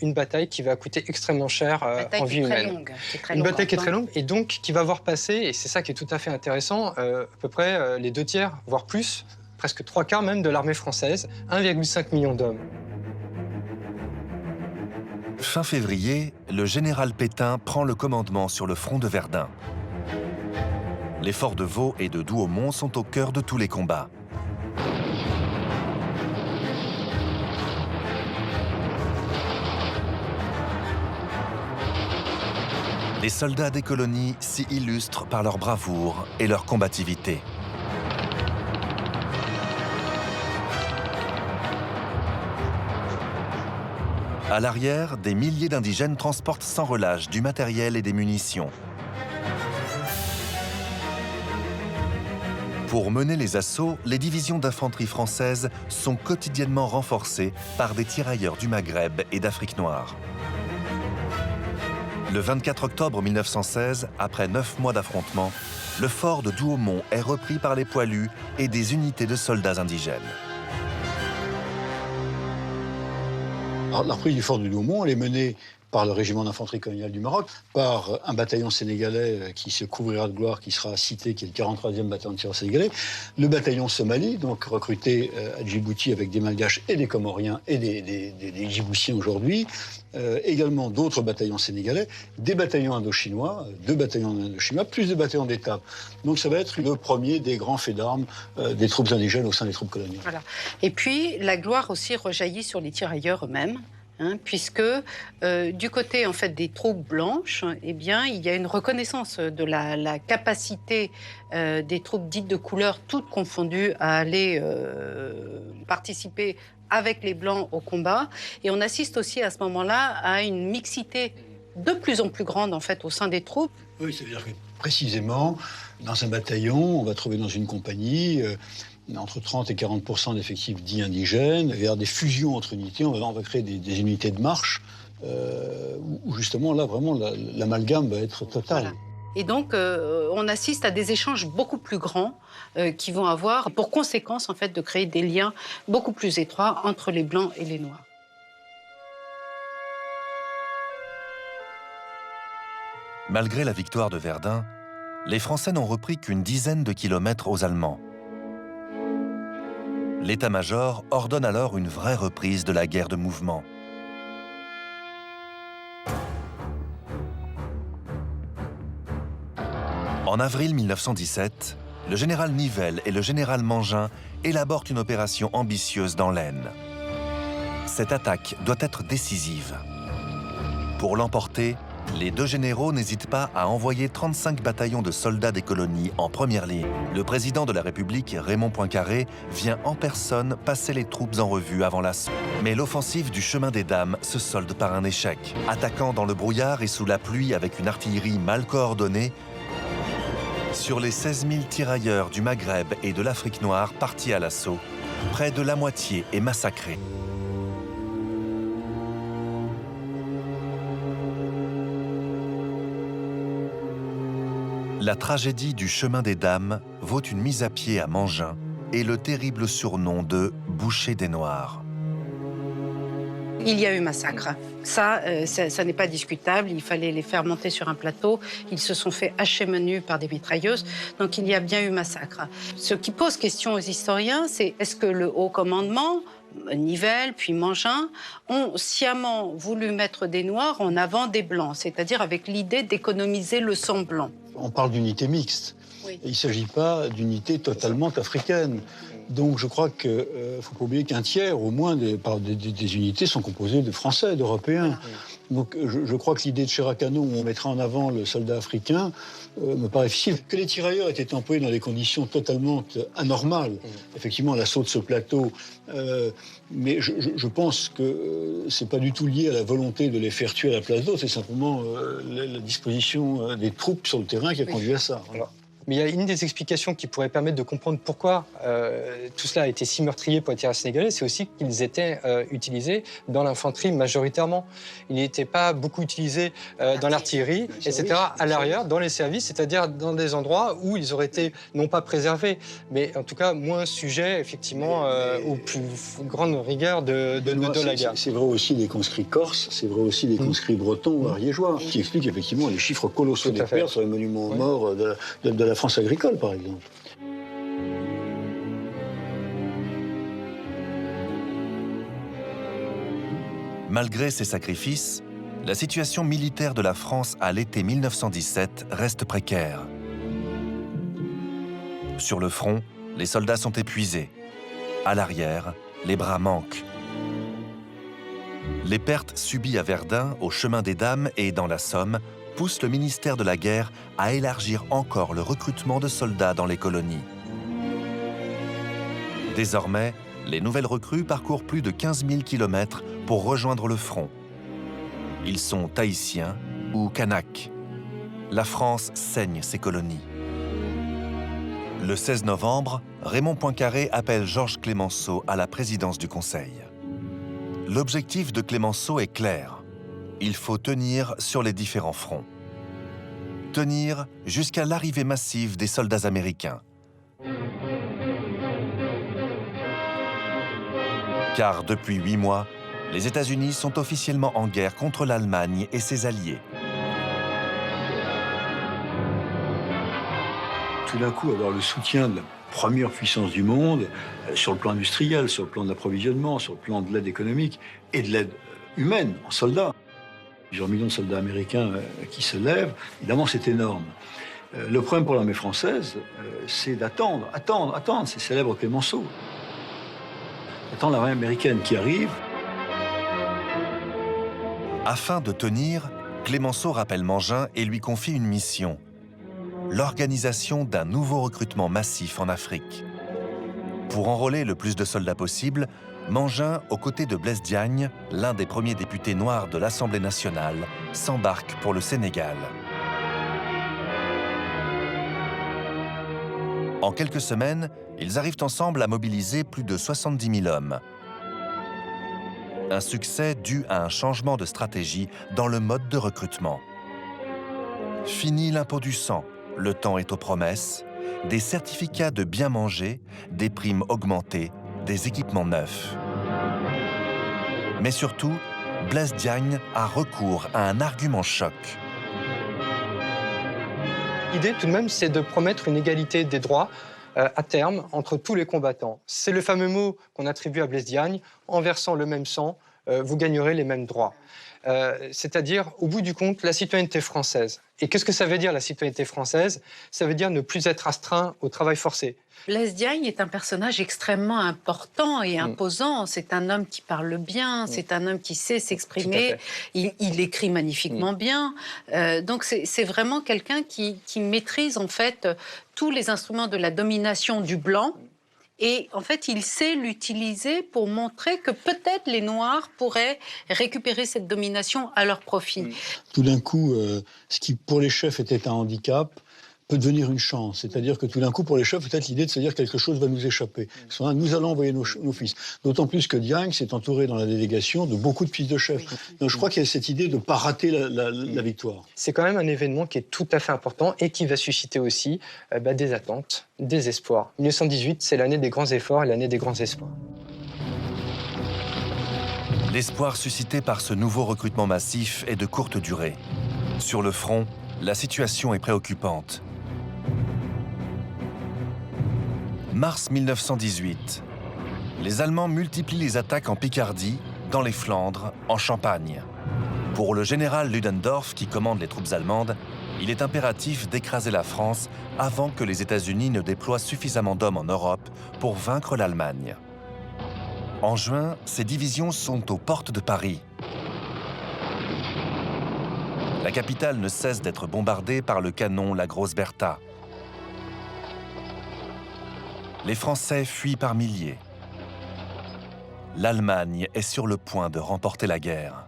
une bataille qui va coûter extrêmement cher en vie humaine. Une bataille qui est très longue et donc qui va voir passer, et c'est ça qui est tout à fait intéressant, à peu près les 2/3, voire plus, presque 3/4 même de l'armée française, 1,5 million d'hommes. Fin février, le général Pétain prend le commandement sur le front de Verdun. Les forts de Vaux et de Douaumont sont au cœur de tous les combats. Les soldats des colonies s'y illustrent par leur bravoure et leur combativité. À l'arrière, des milliers d'indigènes transportent sans relâche du matériel et des munitions. Pour mener les assauts, les divisions d'infanterie françaises sont quotidiennement renforcées par des tirailleurs du Maghreb et d'Afrique noire. Le 24 octobre 1916, après 9 mois d'affrontements, le fort de Douaumont est repris par les poilus et des unités de soldats indigènes. Alors, la reprise du fort de Douaumont, elle est menée par le régiment d'infanterie coloniale du Maroc, par un bataillon sénégalais qui se couvrira de gloire, qui sera cité, qui est le 43e bataillon de tir sénégalais, le bataillon Somali, donc recruté à Djibouti avec des Malgaches et des Comoriens et des Djiboutiens aujourd'hui, également d'autres bataillons sénégalais, des bataillons indo-chinois, 2 bataillons indo-chinois, plus des bataillons d'étape. Donc ça va être le premier des grands faits d'armes des troupes indigènes au sein des troupes coloniales. Voilà. Et puis la gloire aussi rejaillit sur les tirailleurs eux-mêmes. Puisque du côté en fait des troupes blanches, eh bien, il y a une reconnaissance de la capacité des troupes dites de couleur, toutes confondues, à aller participer avec les blancs au combat. Et on assiste aussi à ce moment-là à une mixité de plus en plus grande en fait au sein des troupes. Oui, c'est-à-dire que précisément dans un bataillon, on va trouver dans une compagnie entre 30 et 40% d'effectifs dits indigènes. Il va y avoir des fusions entre unités, on va créer des unités de marche, où justement, là, vraiment, l'amalgame va être total. Voilà. Et donc, on assiste à des échanges beaucoup plus grands qui vont avoir pour conséquence, en fait, de créer des liens beaucoup plus étroits entre les Blancs et les Noirs. Malgré la victoire de Verdun, les Français n'ont repris qu'une dizaine de kilomètres aux Allemands. L'état-major ordonne alors une vraie reprise de la guerre de mouvement. En avril 1917, le général Nivelle et le général Mangin élaborent une opération ambitieuse dans l'Aisne. Cette attaque doit être décisive. Pour l'emporter, Les deux généraux n'hésitent pas à envoyer 35 bataillons de soldats des colonies en première ligne. Le président de la République, Raymond Poincaré, vient en personne passer les troupes en revue avant l'assaut. Mais l'offensive du chemin des Dames se solde par un échec. Attaquant dans le brouillard et sous la pluie avec une artillerie mal coordonnée, sur les 16 000 tirailleurs du Maghreb et de l'Afrique noire partis à l'assaut, près de la moitié est massacrée. La tragédie du chemin des Dames vaut une mise à pied à Mangin et le terrible surnom de « boucher des Noirs ». Il y a eu massacre. Ça n'est pas discutable. Il fallait les faire monter sur un plateau. Ils se sont fait hacher menus par des mitrailleuses. Donc il y a bien eu massacre. Ce qui pose question aux historiens, c'est est-ce que le haut commandement, Nivelle, puis Mangin, ont sciemment voulu mettre des Noirs en avant des Blancs, c'est-à-dire avec l'idée d'économiser le sang blanc. On parle d'unité mixte. Oui. Il ne s'agit pas d'unité totalement africaine. Donc je crois qu'il ne faut pas oublier qu'un tiers au moins des unités sont composées de Français, d'Européens. Donc je crois que l'idée de Chiracano où on mettra en avant le soldat africain me paraît difficile. Que les tirailleurs étaient employés dans des conditions totalement anormales, effectivement l'assaut de ce plateau, mais je pense que c'est pas du tout lié à la volonté de les faire tuer à la place d'autres, c'est simplement la disposition des troupes sur le terrain qui a conduit à ça. Voilà. Mais il y a une des explications qui pourrait permettre de comprendre pourquoi tout cela a été si meurtrier pour les tirailleurs sénégalais, c'est aussi qu'ils étaient utilisés dans l'infanterie majoritairement. Ils n'étaient pas beaucoup utilisés dans l'artillerie, etc., à l'arrière, dans les services, c'est-à-dire dans des endroits où ils auraient été, non pas préservés, mais en tout cas moins sujets, effectivement, aux plus grandes rigueurs de la guerre. C'est vrai aussi des conscrits corses, c'est vrai aussi des conscrits bretons ou ariégeois, qui expliquent effectivement les chiffres colossaux des pertes sur les monuments aux morts de la France agricole, par exemple. Malgré ces sacrifices, la situation militaire de la France à l'été 1917 reste précaire. Sur le front, les soldats sont épuisés. À l'arrière, les bras manquent. Les pertes subies à Verdun, au chemin des Dames et dans la Somme pousse le ministère de la Guerre à élargir encore le recrutement de soldats dans les colonies. Désormais, les nouvelles recrues parcourent plus de 15 000 km pour rejoindre le front. Ils sont tahitiens ou kanaks. La France saigne ses colonies. Le 16 novembre, Raymond Poincaré appelle Georges Clemenceau à la présidence du Conseil. L'objectif de Clemenceau est clair. Il faut tenir sur les différents fronts. Tenir jusqu'à l'arrivée massive des soldats américains. Car depuis 8 mois, les États-Unis sont officiellement en guerre contre l'Allemagne et ses alliés. Tout d'un coup, avoir le soutien de la première puissance du monde, sur le plan industriel, sur le plan de l'approvisionnement, sur le plan de l'aide économique et de l'aide humaine en soldats. Plusieurs millions de soldats américains qui se lèvent, évidemment c'est énorme. Le problème pour l'armée française, c'est d'attendre, ces célèbres Clemenceau. Attendre l'armée américaine qui arrive. Afin de tenir, Clemenceau rappelle Mangin et lui confie une mission. L'organisation d'un nouveau recrutement massif en Afrique. Pour enrôler le plus de soldats possible, Mangin, aux côtés de Blaise Diagne, l'un des premiers députés noirs de l'Assemblée nationale, s'embarque pour le Sénégal. En quelques semaines, ils arrivent ensemble à mobiliser plus de 70 000 hommes. Un succès dû à un changement de stratégie dans le mode de recrutement. Fini l'impôt du sang, le temps est aux promesses, des certificats de bien manger, des primes augmentées, des équipements neufs. Mais surtout, Blaise Diagne a recours à un argument choc. L'idée, tout de même, c'est de promettre une égalité des droits à terme entre tous les combattants. C'est le fameux mot qu'on attribue à Blaise Diagne, en versant le même sang, vous gagnerez les mêmes droits. C'est-à-dire, au bout du compte, la citoyenneté française. Et qu'est-ce que ça veut dire, la citoyenneté française? Ça veut dire ne plus être astreint au travail forcé. Blaise Diagne est un personnage extrêmement important et imposant. C'est un homme qui parle bien, c'est un homme qui sait s'exprimer, il écrit magnifiquement bien. Donc c'est vraiment quelqu'un qui maîtrise en fait tous les instruments de la domination du blanc. Et en fait, il sait l'utiliser pour montrer que peut-être les Noirs pourraient récupérer cette domination à leur profit. Tout d'un coup, ce qui pour les chefs était un handicap peut devenir une chance. C'est-à-dire que tout d'un coup, pour les chefs, peut-être l'idée de se dire quelque chose va nous échapper. Nous allons envoyer nos fils. D'autant plus que Diagne s'est entouré dans la délégation de beaucoup de fils de chefs. Donc je crois qu'il y a cette idée de ne pas rater la victoire. C'est quand même un événement qui est tout à fait important et qui va susciter aussi des attentes, des espoirs. 1918, c'est l'année des grands efforts et l'année des grands espoirs. L'espoir suscité par ce nouveau recrutement massif est de courte durée. Sur le front, la situation est préoccupante. Mars 1918. Les Allemands multiplient les attaques en Picardie, dans les Flandres, en Champagne. Pour le général Ludendorff, qui commande les troupes allemandes, il est impératif d'écraser la France avant que les États-Unis ne déploient suffisamment d'hommes en Europe pour vaincre l'Allemagne. En juin, ces divisions sont aux portes de Paris. La capitale ne cesse d'être bombardée par le canon La Grosse Bertha. Les Français fuient par milliers. L'Allemagne est sur le point de remporter la guerre.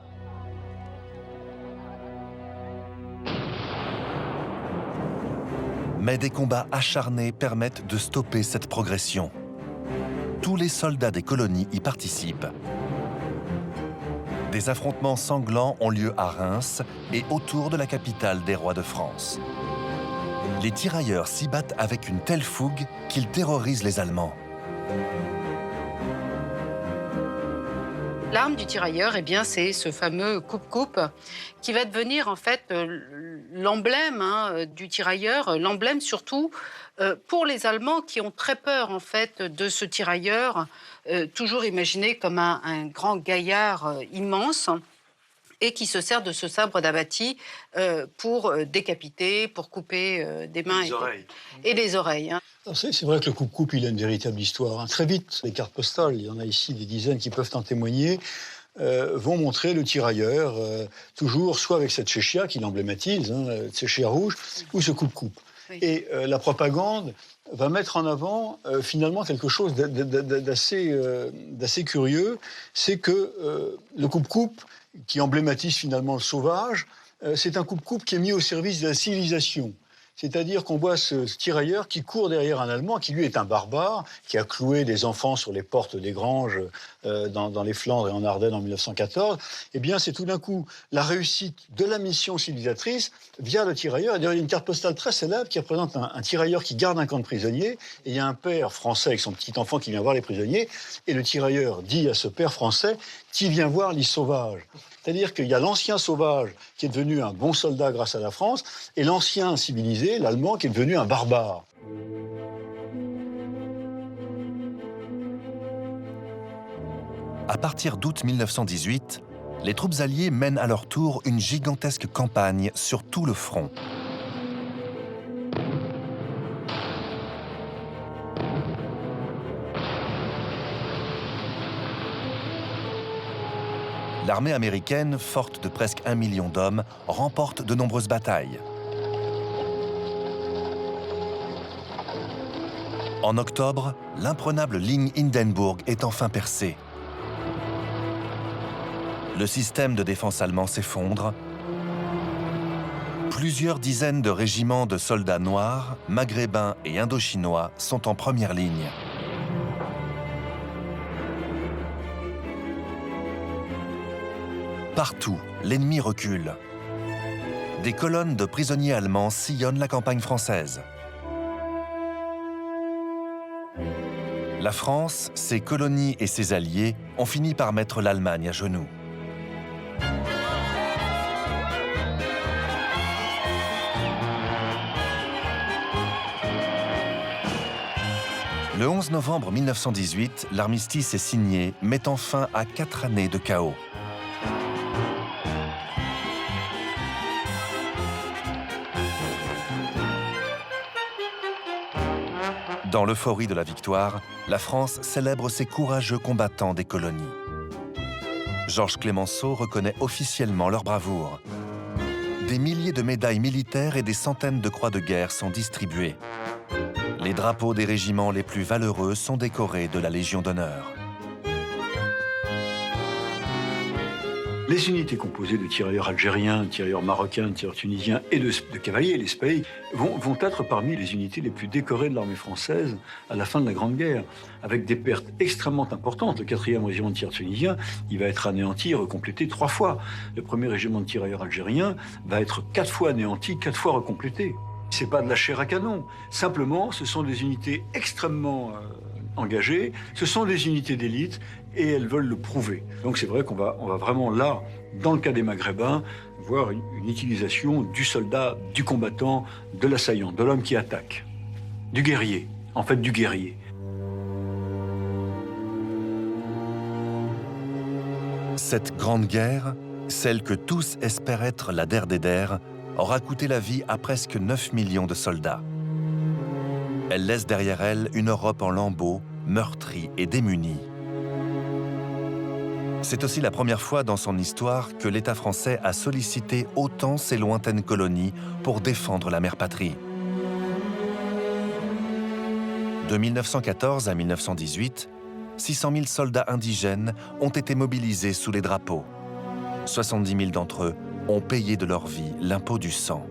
Mais des combats acharnés permettent de stopper cette progression. Tous les soldats des colonies y participent. Des affrontements sanglants ont lieu à Reims et autour de la capitale des rois de France. Les tirailleurs s'y battent avec une telle fougue qu'ils terrorisent les Allemands. L'arme du tirailleur, eh bien, c'est ce fameux coupe-coupe qui va devenir en fait l'emblème du tirailleur, l'emblème surtout pour les Allemands qui ont très peur en fait de ce tirailleur, toujours imaginé comme un grand gaillard immense, et qui se sert de ce sabre d'abbati pour décapiter, pour couper des mains et des oreilles. C'est vrai que le coupe-coupe, il a une véritable histoire. Très vite, les cartes postales, il y en a ici des dizaines qui peuvent en témoigner, vont montrer le tirailleur, toujours soit avec cette chéchia qui l'emblématise, chéchia rouge, ou ce coupe-coupe. Oui. Et la propagande va mettre en avant finalement quelque chose d'assez curieux, c'est que le coupe-coupe, qui emblématise finalement le sauvage, c'est un coupe-coupe qui est mis au service de la civilisation. C'est-à-dire qu'on voit ce tirailleur qui court derrière un Allemand, qui lui est un barbare, qui a cloué des enfants sur les portes des granges dans les Flandres et en Ardennes en 1914. Eh bien, c'est tout d'un coup la réussite de la mission civilisatrice via le tirailleur. Et d'ailleurs, il y a une carte postale très célèbre qui représente un tirailleur qui garde un camp de prisonniers. Et il y a un père français avec son petit enfant qui vient voir les prisonniers. Et le tirailleur dit à ce père français « Qui vient voir les sauvages ?» C'est-à-dire qu'il y a l'ancien sauvage qui est devenu un bon soldat grâce à la France et l'ancien civilisé, l'Allemand, qui est devenu un barbare. À partir d'août 1918, les troupes alliées mènent à leur tour une gigantesque campagne sur tout le front. L'armée américaine, forte de presque 1 million d'hommes, remporte de nombreuses batailles. En octobre, l'imprenable ligne Hindenburg est enfin percée. Le système de défense allemand s'effondre. Plusieurs dizaines de régiments de soldats noirs, maghrébins et indochinois sont en première ligne. Partout, l'ennemi recule. Des colonnes de prisonniers allemands sillonnent la campagne française. La France, ses colonies et ses alliés ont fini par mettre l'Allemagne à genoux. Le 11 novembre 1918, l'armistice est signé, mettant fin à 4 années de chaos. Dans l'euphorie de la victoire, la France célèbre ses courageux combattants des colonies. Georges Clemenceau reconnaît officiellement leur bravoure. Des milliers de médailles militaires et des centaines de croix de guerre sont distribuées. Les drapeaux des régiments les plus valeureux sont décorés de la Légion d'honneur. Les unités composées de tirailleurs algériens, de tirailleurs marocains, de tirailleurs tunisiens et de cavaliers, les spahis, vont être parmi les unités les plus décorées de l'armée française à la fin de la Grande Guerre, avec des pertes extrêmement importantes. Le 4e régiment de tir tunisien, il va être anéanti et recomplété 3 fois. Le 1er régiment de tirailleurs algériens va être 4 fois anéanti, 4 fois recomplété. C'est pas de la chair à canon. Simplement, ce sont des unités extrêmement engagées, ce sont des unités d'élite, et elles veulent le prouver. Donc c'est vrai qu'on va vraiment là, dans le cas des Maghrébins, voir une utilisation du soldat, du combattant, de l'assaillant, de l'homme qui attaque, du guerrier, en fait du guerrier. Cette grande guerre, celle que tous espèrent être la der des der, aura coûté la vie à presque 9 millions de soldats. Elle laisse derrière elle une Europe en lambeaux, meurtrie et démunie. C'est aussi la première fois dans son histoire que l'État français a sollicité autant ses lointaines colonies pour défendre la mère patrie. De 1914 à 1918, 600 000 soldats indigènes ont été mobilisés sous les drapeaux. 70 000 d'entre eux ont payé de leur vie l'impôt du sang.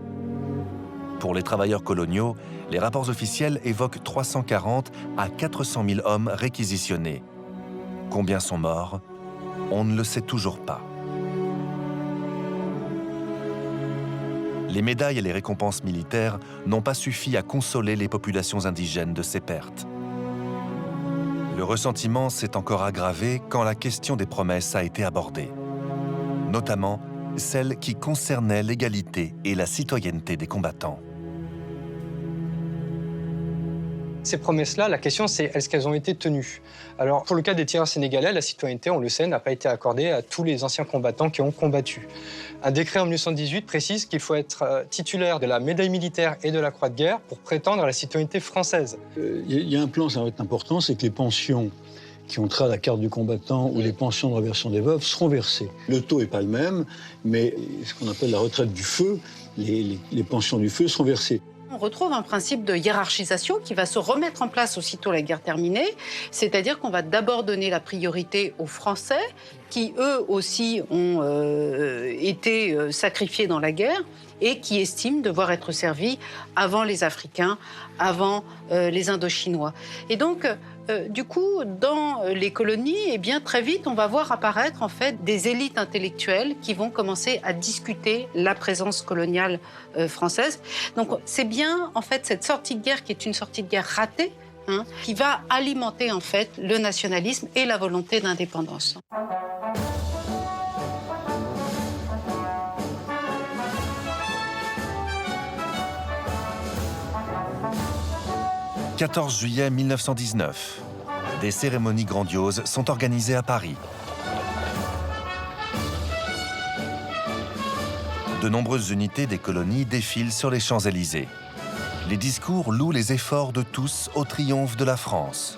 Pour les travailleurs coloniaux, les rapports officiels évoquent 340 à 400 000 hommes réquisitionnés. Combien sont morts ? On ne le sait toujours pas. Les médailles et les récompenses militaires n'ont pas suffi à consoler les populations indigènes de ces pertes. Le ressentiment s'est encore aggravé quand la question des promesses a été abordée, notamment celle qui concernait l'égalité et la citoyenneté des combattants. Ces promesses-là, la question c'est est-ce qu'elles ont été tenues? Alors pour le cas des tireurs sénégalais, la citoyenneté, on le sait, n'a pas été accordée à tous les anciens combattants qui ont combattu. Un décret en 1918 précise qu'il faut être titulaire de la médaille militaire et de la croix de guerre pour prétendre à la citoyenneté française. Il y a un plan, ça va être important, c'est que les pensions qui ont trait à la carte du combattant ou les pensions de réversion des veuves seront versées. Le taux n'est pas le même, mais ce qu'on appelle la retraite du feu, les pensions du feu seront versées. On retrouve un principe de hiérarchisation qui va se remettre en place aussitôt la guerre terminée, c'est-à-dire qu'on va d'abord donner la priorité aux Français, qui eux aussi ont été sacrifiés dans la guerre et qui estiment devoir être servis avant les Africains, avant les Indochinois. Et donc, du coup, dans les colonies, eh bien, très vite, on va voir apparaître en fait des élites intellectuelles qui vont commencer à discuter la présence coloniale française. Donc, c'est bien en fait cette sortie de guerre qui est une sortie de guerre ratée, qui va alimenter en fait le nationalisme et la volonté d'indépendance. 14 juillet 1919. Des cérémonies grandioses sont organisées à Paris. De nombreuses unités des colonies défilent sur les Champs-Élysées. Les discours louent les efforts de tous au triomphe de la France.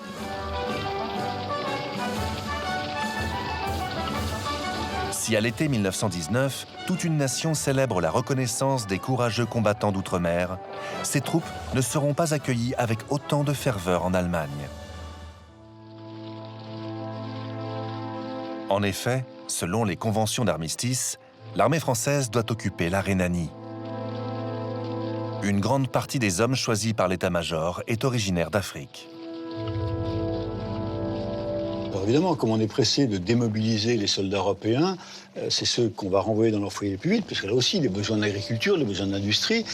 Si à l'été 1919, toute une nation célèbre la reconnaissance des courageux combattants d'outre-mer, ces troupes ne seront pas accueillies avec autant de ferveur en Allemagne. En effet, selon les conventions d'armistice, l'armée française doit occuper la Rhénanie. Une grande partie des hommes choisis par l'état-major est originaire d'Afrique. Alors évidemment, comme on est pressé de démobiliser les soldats européens, c'est ceux qu'on va renvoyer dans leur foyer les plus vite, parce que là aussi, des besoins d'agriculture, des besoins d'industrie,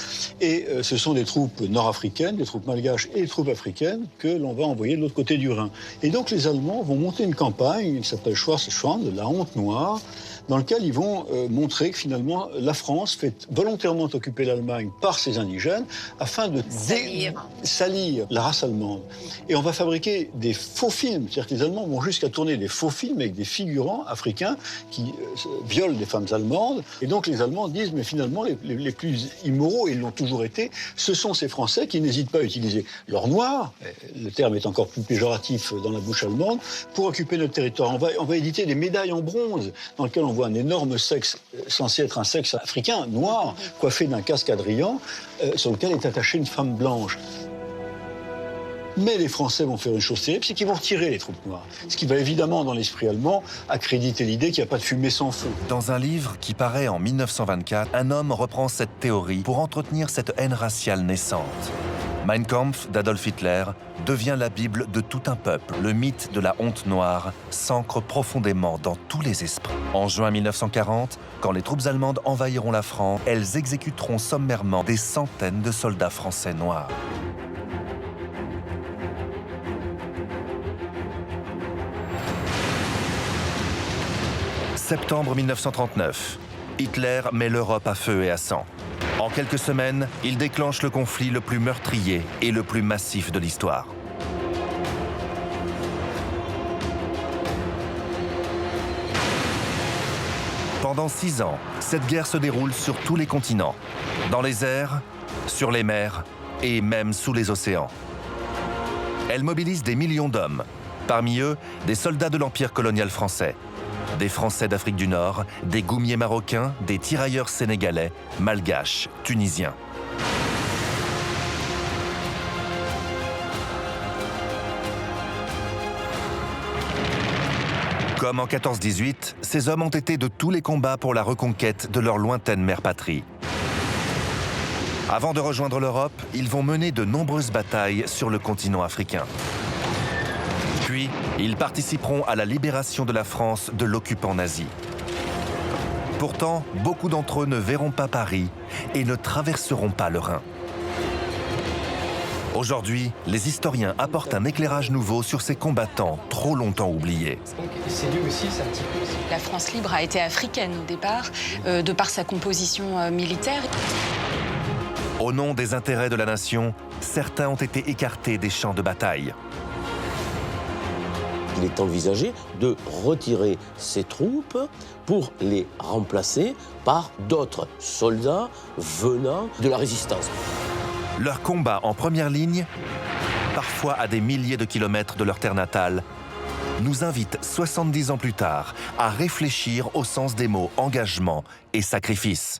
et ce sont des troupes nord-africaines, des troupes malgaches et des troupes africaines que l'on va envoyer de l'autre côté du Rhin. Et donc les Allemands vont monter une campagne qui s'appelle Schwarzschwand, la honte noire, dans lequel ils vont montrer que finalement la France fait volontairement occuper l'Allemagne par ses indigènes afin de salir la race allemande. Et on va fabriquer des faux films, c'est-à-dire que les Allemands vont jusqu'à tourner des faux films avec des figurants africains qui violent des femmes allemandes. Et donc les Allemands disent, mais finalement les plus immoraux, et ils l'ont toujours été, ce sont ces Français qui n'hésitent pas à utiliser l'or noir, le terme est encore plus péjoratif dans la bouche allemande, pour occuper notre territoire. On va éditer des médailles en bronze dans lesquelles on voit un énorme sexe, censé être un sexe africain, noir, coiffé d'un casque adrian, sur lequel est attachée une femme blanche. Mais les Français vont faire une chose terrible, c'est qu'ils vont retirer les troupes noires. Ce qui va évidemment, dans l'esprit allemand, accréditer l'idée qu'il n'y a pas de fumée sans feu. Dans un livre qui paraît en 1924, un homme reprend cette théorie pour entretenir cette haine raciale naissante. Mein Kampf d'Adolf Hitler devient la Bible de tout un peuple. Le mythe de la honte noire s'ancre profondément dans tous les esprits. En juin 1940, quand les troupes allemandes envahiront la France, elles exécuteront sommairement des centaines de soldats français noirs. Septembre 1939, Hitler met l'Europe à feu et à sang. En quelques semaines, il déclenche le conflit le plus meurtrier et le plus massif de l'histoire. Pendant 6 ans, cette guerre se déroule sur tous les continents, dans les airs, sur les mers et même sous les océans. Elle mobilise des millions d'hommes, parmi eux des soldats de l'Empire colonial français, des Français d'Afrique du Nord, des goumiers marocains, des tirailleurs sénégalais, malgaches, tunisiens. Comme en 14-18, ces hommes ont été de tous les combats pour la reconquête de leur lointaine mère patrie. Avant de rejoindre l'Europe, ils vont mener de nombreuses batailles sur le continent africain. Puis, ils participeront à la libération de la France de l'occupant nazi. Pourtant, beaucoup d'entre eux ne verront pas Paris et ne traverseront pas le Rhin. Aujourd'hui, les historiens apportent un éclairage nouveau sur ces combattants trop longtemps oubliés. C'est lui aussi, c'est un petit peu... La France libre a été africaine au départ, de par sa composition militaire. Au nom des intérêts de la nation, certains ont été écartés des champs de bataille. Il est envisagé de retirer ces troupes pour les remplacer par d'autres soldats venant de la résistance. Leur combat en première ligne, parfois à des milliers de kilomètres de leur terre natale, nous invite 70 ans plus tard à réfléchir au sens des mots engagement et sacrifice.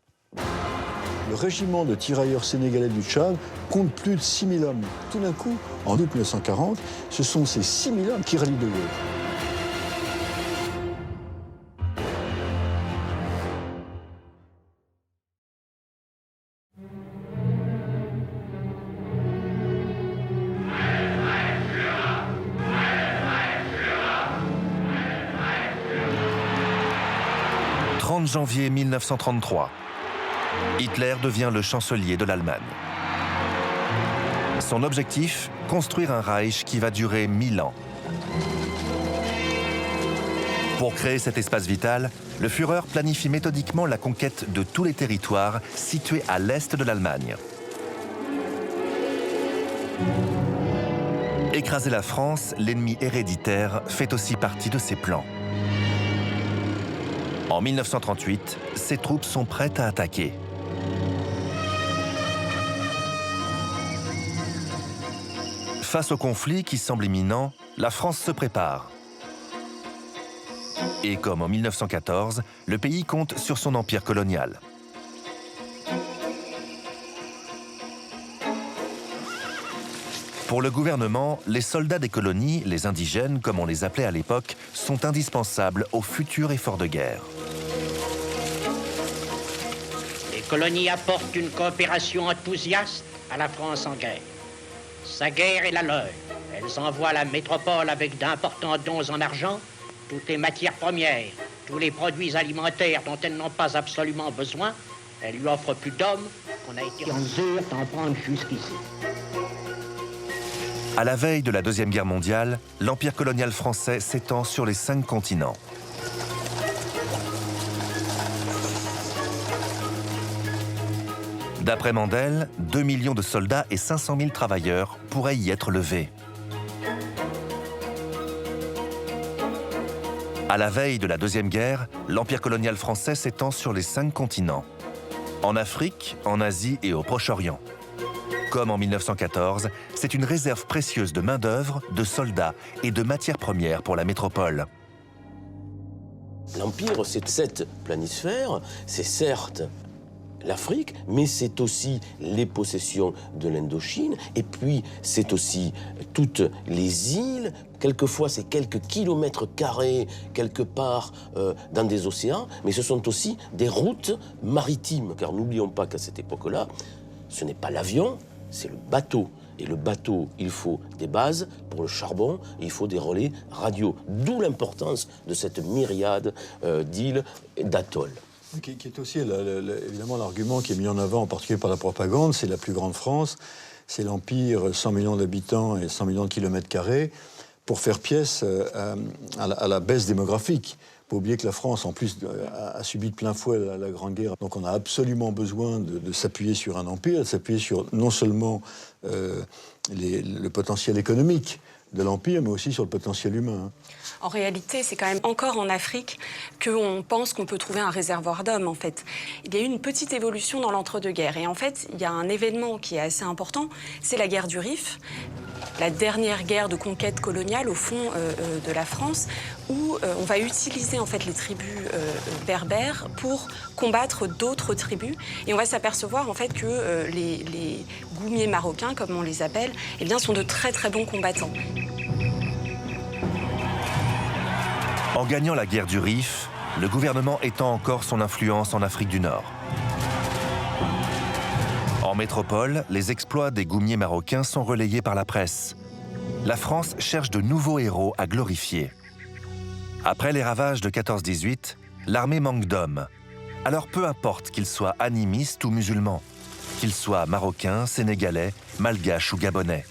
Le régiment de tirailleurs sénégalais du Tchad compte plus de 6 000 hommes. Tout d'un coup, en août 1940, ce sont ces 6 000 hommes qui rallient De Gaulle. « 30 janvier 1933. Hitler devient le chancelier de l'Allemagne. Son objectif, construire un Reich qui va durer 1000 ans. Pour créer cet espace vital, le Führer planifie méthodiquement la conquête de tous les territoires situés à l'est de l'Allemagne. Écraser la France, l'ennemi héréditaire, fait aussi partie de ses plans. En 1938, ses troupes sont prêtes à attaquer. Face au conflit qui semble imminent, la France se prépare. Et comme en 1914, le pays compte sur son empire colonial. Pour le gouvernement, les soldats des colonies, les indigènes, comme on les appelait à l'époque, sont indispensables au futur effort de guerre. Les colonies apportent une coopération enthousiaste à la France en guerre. Sa guerre est la leur. Elles envoient la métropole avec d'importants dons en argent, toutes les matières premières, tous les produits alimentaires dont elles n'ont pas absolument besoin. Elles lui offrent plus d'hommes qu'on a été en mesure d'en prendre jusqu'ici. À la veille de la Deuxième Guerre mondiale, l'empire colonial français s'étend sur les 5 continents. D'après Mandel, 2 millions de soldats et 500 000 travailleurs pourraient y être levés. À la veille de la Deuxième Guerre, l'empire colonial français s'étend sur les 5 continents. En Afrique, en Asie et au Proche-Orient. Comme en 1914, c'est une réserve précieuse de main-d'œuvre, de soldats et de matières premières pour la métropole. L'Empire, c'est cette planisphère, c'est certes l'Afrique, mais c'est aussi les possessions de l'Indochine, et puis c'est aussi toutes les îles, quelquefois c'est quelques kilomètres carrés quelque part dans des océans, mais ce sont aussi des routes maritimes, car n'oublions pas qu'à cette époque-là, ce n'est pas l'avion, c'est le bateau. Et le bateau, il faut des bases pour le charbon, il faut des relais radio. D'où l'importance de cette myriade d'îles et d'atolls. Qui est aussi évidemment l'argument qui est mis en avant, en particulier par la propagande, c'est la plus grande France, c'est l'Empire, 100 millions d'habitants et 100 millions de kilomètres carrés, pour faire pièce à la baisse démographique. Il faut oublier que la France, en plus, a subi de plein fouet la Grande Guerre. Donc on a absolument besoin de s'appuyer sur un empire, de s'appuyer sur non seulement le potentiel économique de l'Empire, mais aussi sur le potentiel humain. En réalité, c'est quand même encore en Afrique qu'on pense qu'on peut trouver un réservoir d'hommes, en fait. Il y a eu une petite évolution dans l'entre-deux-guerres. Et en fait, il y a un événement qui est assez important, c'est la guerre du Rif, la dernière guerre de conquête coloniale, au fond, de la France, où on va utiliser, en fait, les tribus berbères pour combattre d'autres tribus. Et on va s'apercevoir, en fait, que les goumiers marocains, comme on les appelle, eh bien, sont de très, très bons combattants. En gagnant la guerre du Rif, le gouvernement étend encore son influence en Afrique du Nord. En métropole, les exploits des goumiers marocains sont relayés par la presse. La France cherche de nouveaux héros à glorifier. Après les ravages de 14-18, l'armée manque d'hommes. Alors peu importe qu'ils soient animistes ou musulmans, qu'ils soient marocains, sénégalais, malgaches ou gabonais.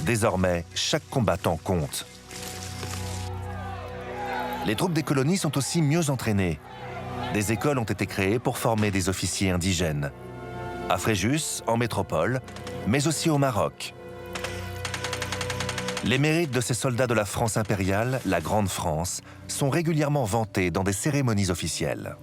Désormais, chaque combattant compte. Les troupes des colonies sont aussi mieux entraînées. Des écoles ont été créées pour former des officiers indigènes. À Fréjus, en métropole, mais aussi au Maroc. Les mérites de ces soldats de la France impériale, la Grande France, sont régulièrement vantés dans des cérémonies officielles.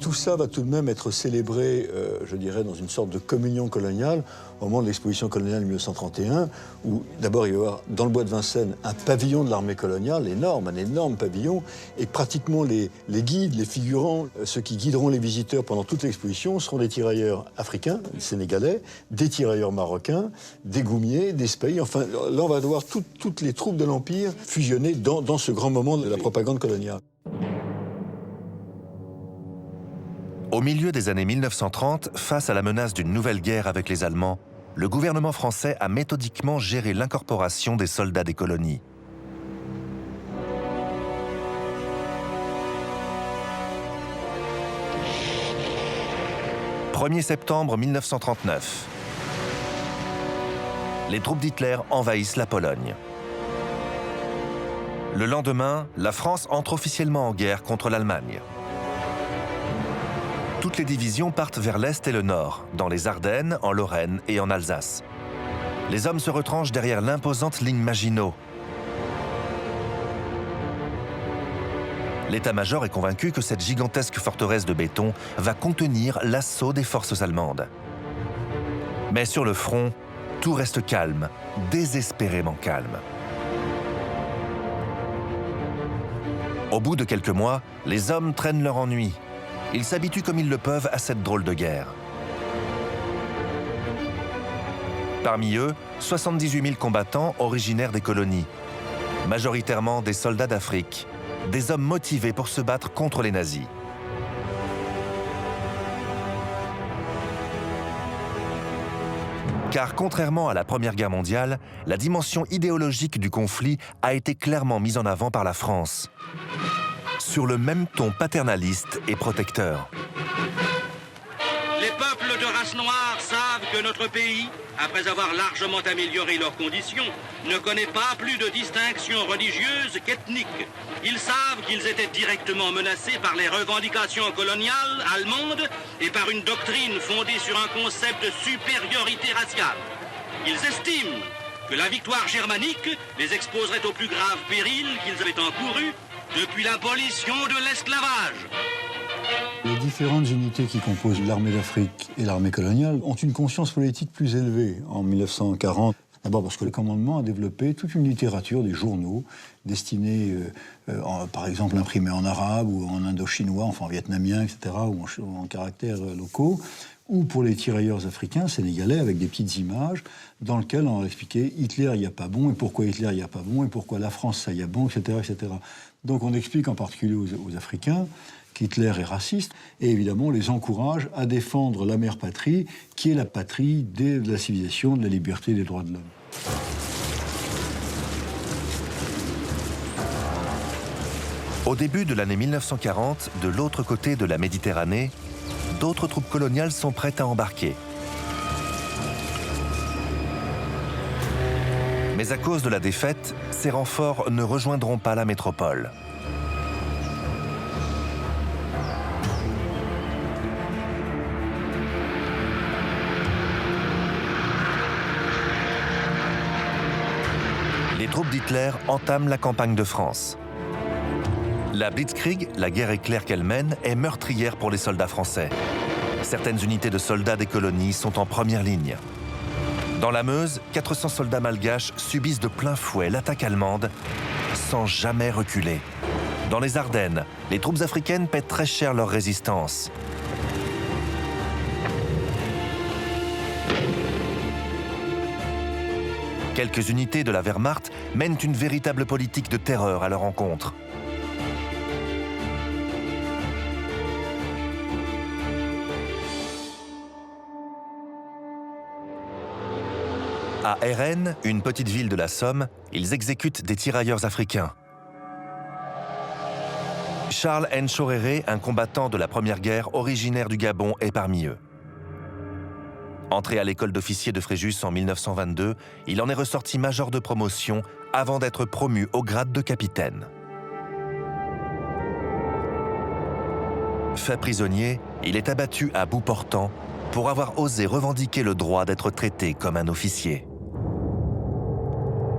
Tout ça va tout de même être célébré, je dirais, dans une sorte de communion coloniale au moment de l'exposition coloniale 1931, où d'abord il va y avoir dans le bois de Vincennes un pavillon de l'armée coloniale, un énorme pavillon, et pratiquement les guides, les figurants, ceux qui guideront les visiteurs pendant toute l'exposition seront des tirailleurs africains, sénégalais, des tirailleurs marocains, des goumiers, des spahis. Enfin, là on va voir toutes les troupes de l'Empire fusionner dans ce grand moment de la propagande coloniale. Au milieu des années 1930, face à la menace d'une nouvelle guerre avec les Allemands, le gouvernement français a méthodiquement géré l'incorporation des soldats des colonies. « 1er septembre 1939. Les troupes d'Hitler envahissent la Pologne. Le lendemain, la France entre officiellement en guerre contre l'Allemagne. Toutes les divisions partent vers l'Est et le Nord, dans les Ardennes, en Lorraine et en Alsace. Les hommes se retranchent derrière l'imposante ligne Maginot. L'état-major est convaincu que cette gigantesque forteresse de béton va contenir l'assaut des forces allemandes. Mais sur le front, tout reste calme, désespérément calme. Au bout de quelques mois, les hommes traînent leur ennui. Ils s'habituent comme ils le peuvent à cette drôle de guerre. Parmi eux, 78 000 combattants originaires des colonies, majoritairement des soldats d'Afrique, des hommes motivés pour se battre contre les nazis. Car contrairement à la Première Guerre mondiale, la dimension idéologique du conflit a été clairement mise en avant par la France, sur le même ton paternaliste et protecteur. Les peuples de race noire savent que notre pays, après avoir largement amélioré leurs conditions, ne connaît pas plus de distinction religieuse qu'ethnique. Ils savent qu'ils étaient directement menacés par les revendications coloniales allemandes et par une doctrine fondée sur un concept de supériorité raciale. Ils estiment que la victoire germanique les exposerait au plus grave péril qu'ils avaient encouru depuis l'abolition de l'esclavage. Les différentes unités qui composent l'armée d'Afrique et l'armée coloniale ont une conscience politique plus élevée en 1940. D'abord parce que le commandement a développé toute une littérature, des journaux, destinés, par exemple, imprimés en arabe ou en indo-chinois, enfin en vietnamien, etc., ou en caractères locaux, ou pour les tirailleurs africains, sénégalais, avec des petites images, dans lesquelles on expliquait Hitler, il n'y a pas bon, et pourquoi Hitler, il n'y a pas bon, et pourquoi la France, ça y a bon, etc., etc. Donc on explique en particulier aux Africains qu'Hitler est raciste, et évidemment on les encourage à défendre la mère patrie, qui est la patrie de la civilisation, de la liberté et des droits de l'homme. Au début de l'année 1940, de l'autre côté de la Méditerranée, d'autres troupes coloniales sont prêtes à embarquer. Mais à cause de la défaite, ces renforts ne rejoindront pas la métropole. Les troupes d'Hitler entament la campagne de France. La Blitzkrieg, la guerre éclair qu'elle mène, est meurtrière pour les soldats français. Certaines unités de soldats des colonies sont en première ligne. Dans la Meuse, 400 soldats malgaches subissent de plein fouet l'attaque allemande sans jamais reculer. Dans les Ardennes, les troupes africaines paient très cher leur résistance. Quelques unités de la Wehrmacht mènent une véritable politique de terreur à leur encontre. À Ehren, une petite ville de la Somme, ils exécutent des tirailleurs africains. Charles Nchoréré, un combattant de la Première Guerre originaire du Gabon, est parmi eux. Entré à l'école d'officiers de Fréjus en 1922, il en est ressorti major de promotion avant d'être promu au grade de capitaine. Fait prisonnier, il est abattu à bout portant pour avoir osé revendiquer le droit d'être traité comme un officier.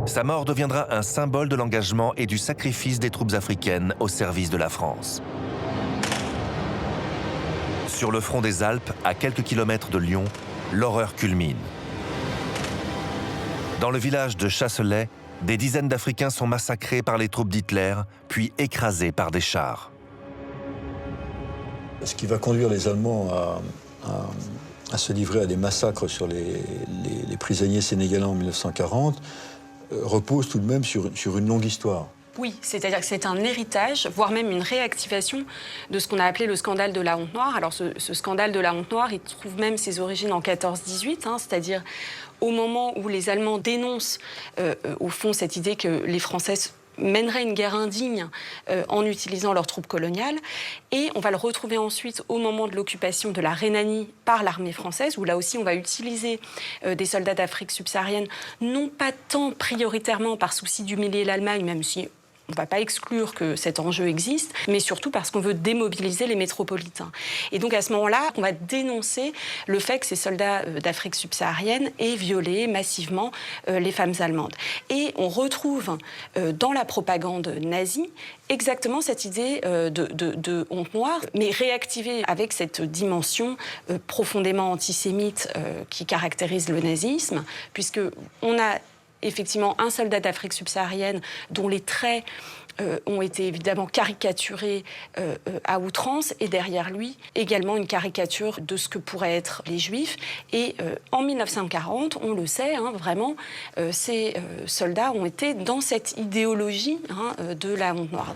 Sa mort deviendra un symbole de l'engagement et du sacrifice des troupes africaines au service de la France. Sur le front des Alpes, à quelques kilomètres de Lyon, l'horreur culmine. Dans le village de Chasselet, des dizaines d'Africains sont massacrés par les troupes d'Hitler, puis écrasés par des chars. Ce qui va conduire les Allemands à se livrer à des massacres sur les prisonniers sénégalais en 1940 repose tout de même sur une longue histoire. Oui, c'est-à-dire que c'est un héritage, voire même une réactivation de ce qu'on a appelé le scandale de la honte noire. Alors ce scandale de la honte noire, il trouve même ses origines en 14-18, c'est-à-dire au moment où les Allemands dénoncent au fond cette idée que les Français mèneraient une guerre indigne en utilisant leurs troupes coloniales. Et on va le retrouver ensuite au moment de l'occupation de la Rhénanie par l'armée française, où là aussi on va utiliser des soldats d'Afrique subsaharienne, non pas tant prioritairement par souci d'humilier l'Allemagne, même si on ne va pas exclure que cet enjeu existe, mais surtout parce qu'on veut démobiliser les métropolitains. Et donc à ce moment-là, on va dénoncer le fait que ces soldats d'Afrique subsaharienne aient violé massivement les femmes allemandes. Et on retrouve dans la propagande nazie exactement cette idée de honte noire, mais réactivée avec cette dimension profondément antisémite qui caractérise le nazisme, puisqu'on a effectivement un soldat d'Afrique subsaharienne dont les traits ont été évidemment caricaturés à outrance, et derrière lui également une caricature de ce que pourraient être les Juifs. Et en 1940, on le sait, vraiment, ces soldats ont été dans cette idéologie de la honte noire.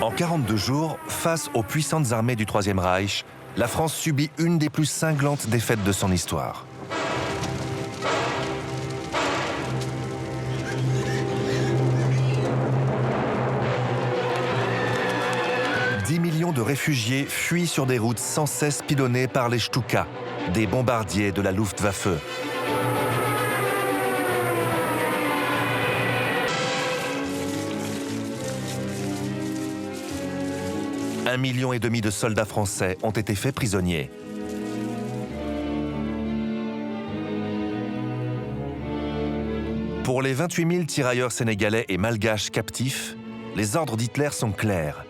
En 42 jours, face aux puissantes armées du Troisième Reich, la France subit une des plus cinglantes défaites de son histoire. millions de réfugiés fuient sur des routes sans cesse pilonnées par les Stuka, des bombardiers de la Luftwaffe. Un million et demi de soldats français ont été faits prisonniers. Pour les 28 000 tirailleurs sénégalais et malgaches captifs, les ordres d'Hitler sont clairs.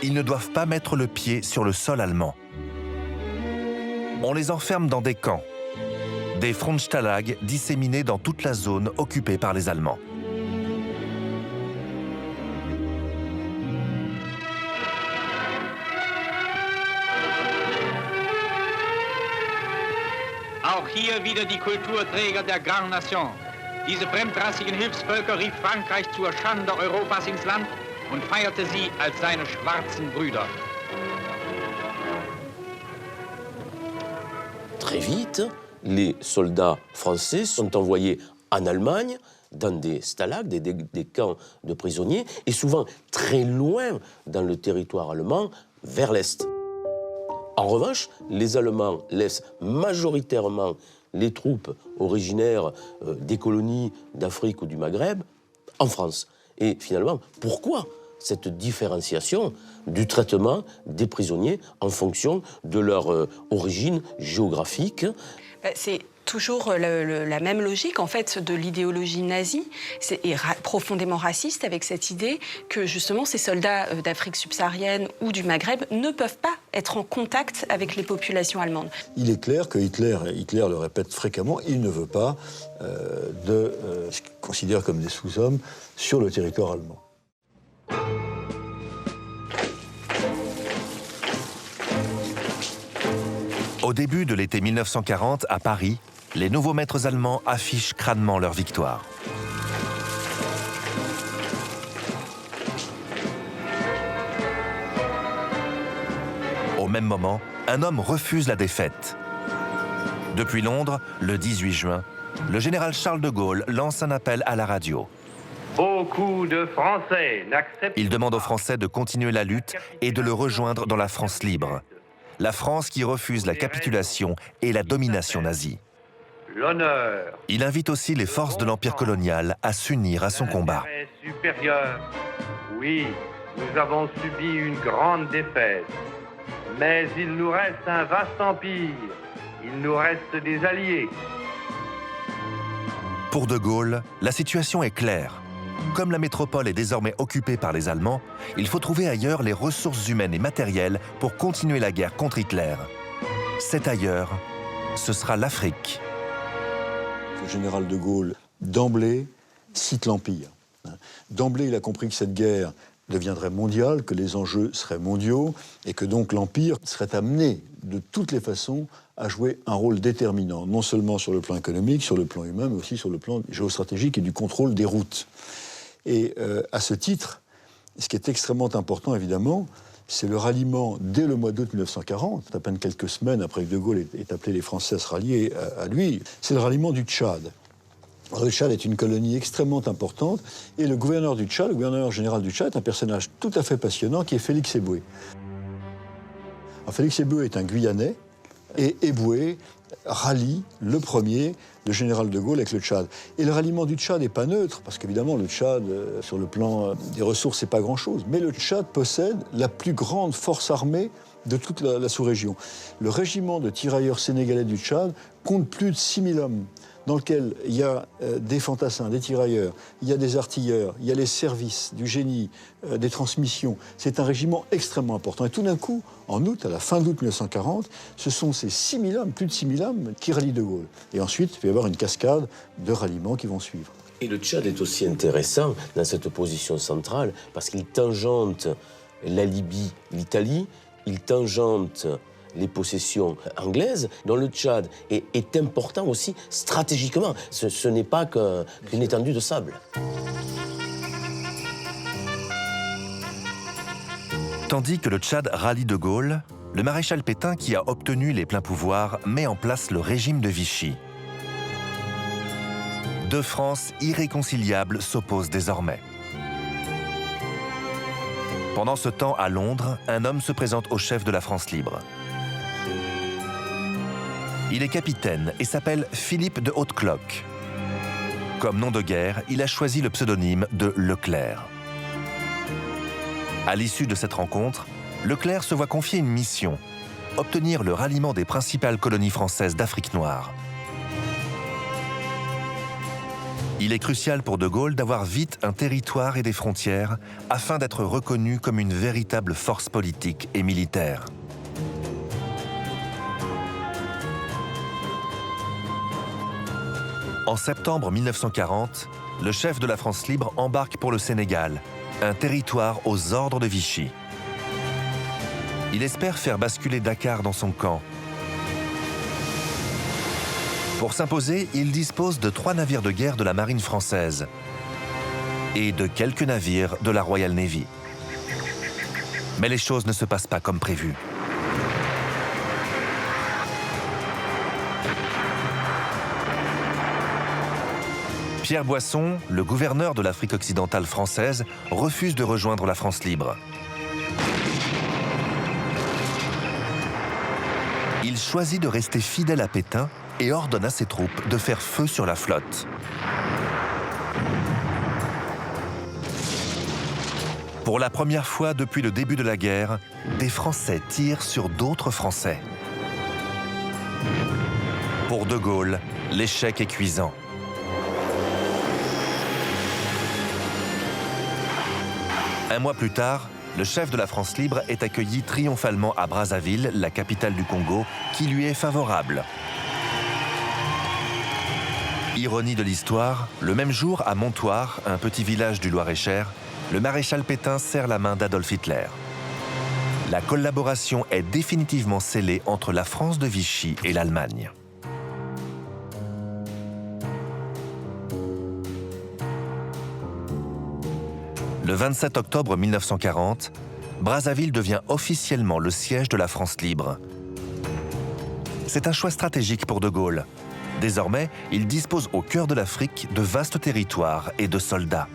Ils ne doivent pas mettre le pied sur le sol allemand. On les enferme dans des camps, des Frontstalag disséminés dans toute la zone occupée par les Allemands. Auch hier wieder die Kulturträger der Grande Nation. Diese fremdrassigen Hilfsvölker rief Frankreich zur Schande Europas ins Land und feierte sie als seine schwarzen Brüder. Très vite, les soldats français sont envoyés en Allemagne, dans des stalags, des camps de prisonniers, et souvent très loin dans le territoire allemand, vers l'Est. En revanche, les Allemands laissent majoritairement les troupes originaires des colonies d'Afrique ou du Maghreb en France. Et finalement, pourquoi cette différenciation du traitement des prisonniers en fonction de leur origine géographique? C'est toujours la même logique, en fait, de l'idéologie nazie et profondément raciste, avec cette idée que, justement, ces soldats d'Afrique subsaharienne ou du Maghreb ne peuvent pas être en contact avec les populations allemandes. Il est clair que Hitler le répète fréquemment, il ne veut pas de ce qu'il considère comme des sous-hommes sur le territoire allemand. Au début de l'été 1940, à Paris, les nouveaux maîtres allemands affichent crânement leur victoire. Au même moment, un homme refuse la défaite. Depuis Londres, le 18 juin, le général Charles de Gaulle lance un appel à la radio. Beaucoup de Français n'acceptent pas. Il demande aux Français de continuer la lutte et de le rejoindre dans la France libre. La France qui refuse la capitulation et la domination nazie. L'honneur. Il invite aussi les forces de l'Empire colonial à s'unir à son combat. Supérieur. Oui, nous avons subi une grande défaite. Mais il nous reste un vaste empire. Il nous reste des alliés. Pour De Gaulle, la situation est claire. Comme la métropole est désormais occupée par les Allemands, il faut trouver ailleurs les ressources humaines et matérielles pour continuer la guerre contre Hitler. Cet ailleurs, ce sera l'Afrique. Le général de Gaulle, d'emblée, cite l'Empire. D'emblée, il a compris que cette guerre deviendrait mondiale, que les enjeux seraient mondiaux, et que donc l'Empire serait amené de toutes les façons à jouer un rôle déterminant, non seulement sur le plan économique, sur le plan humain, mais aussi sur le plan géostratégique et du contrôle des routes. Et à ce titre, ce qui est extrêmement important, évidemment, c'est le ralliement dès le mois d'août 1940, à peine quelques semaines après que De Gaulle ait appelé les Français à se rallier à lui, c'est le ralliement du Tchad. Alors, le Tchad est une colonie extrêmement importante, et le gouverneur du Tchad, le gouverneur général du Tchad, est un personnage tout à fait passionnant qui est Félix Éboué. Alors, Félix Éboué est un Guyanais, et Éboué rallie le premier le général de Gaulle avec le Tchad. Et le ralliement du Tchad n'est pas neutre, parce qu'évidemment, le Tchad, sur le plan des ressources, c'est pas grand-chose. Mais le Tchad possède la plus grande force armée de toute la sous-région. Le régiment de tirailleurs sénégalais du Tchad compte plus de 6 000 hommes, dans lequel il y a des fantassins, des tirailleurs, il y a des artilleurs, il y a les services, du génie, des transmissions. C'est un régiment extrêmement important. Et tout d'un coup, en août, à la fin d'août 1940, ce sont ces 6 000 hommes, plus de 6 000 hommes, qui rallient De Gaulle. Et ensuite, il va y avoir une cascade de ralliements qui vont suivre. Et le Tchad est aussi intéressant dans cette position centrale parce qu'il tangente la Libye, l'Italie, il tangente les possessions anglaises, dont le Tchad est important aussi stratégiquement. Ce n'est pas qu'une étendue de sable. Tandis que le Tchad rallie De Gaulle, le maréchal Pétain, qui a obtenu les pleins pouvoirs, met en place le régime de Vichy. Deux France irréconciliables s'opposent désormais. Pendant ce temps, à Londres, un homme se présente au chef de la France libre. Il est capitaine et s'appelle Philippe de Hautecloque. Comme nom de guerre, il a choisi le pseudonyme de Leclerc. À l'issue de cette rencontre, Leclerc se voit confier une mission, obtenir le ralliement des principales colonies françaises d'Afrique noire. Il est crucial pour De Gaulle d'avoir vite un territoire et des frontières afin d'être reconnu comme une véritable force politique et militaire. En septembre 1940, le chef de la France libre embarque pour le Sénégal, un territoire aux ordres de Vichy. Il espère faire basculer Dakar dans son camp. Pour s'imposer, il dispose de 3 navires de guerre de la marine française et de quelques navires de la Royal Navy. Mais les choses ne se passent pas comme prévu. Pierre Boisson, le gouverneur de l'Afrique occidentale française, refuse de rejoindre la France libre. Il choisit de rester fidèle à Pétain et ordonne à ses troupes de faire feu sur la flotte. Pour la première fois depuis le début de la guerre, des Français tirent sur d'autres Français. Pour De Gaulle, l'échec est cuisant. Un mois plus tard, le chef de la France libre est accueilli triomphalement à Brazzaville, la capitale du Congo, qui lui est favorable. Ironie de l'histoire, le même jour à Montoire, un petit village du Loir-et-Cher, le maréchal Pétain serre la main d'Adolf Hitler. La collaboration est définitivement scellée entre la France de Vichy et l'Allemagne. Le 27 octobre 1940, Brazzaville devient officiellement le siège de la France libre. C'est un choix stratégique pour De Gaulle. Désormais, il dispose au cœur de l'Afrique de vastes territoires et de soldats.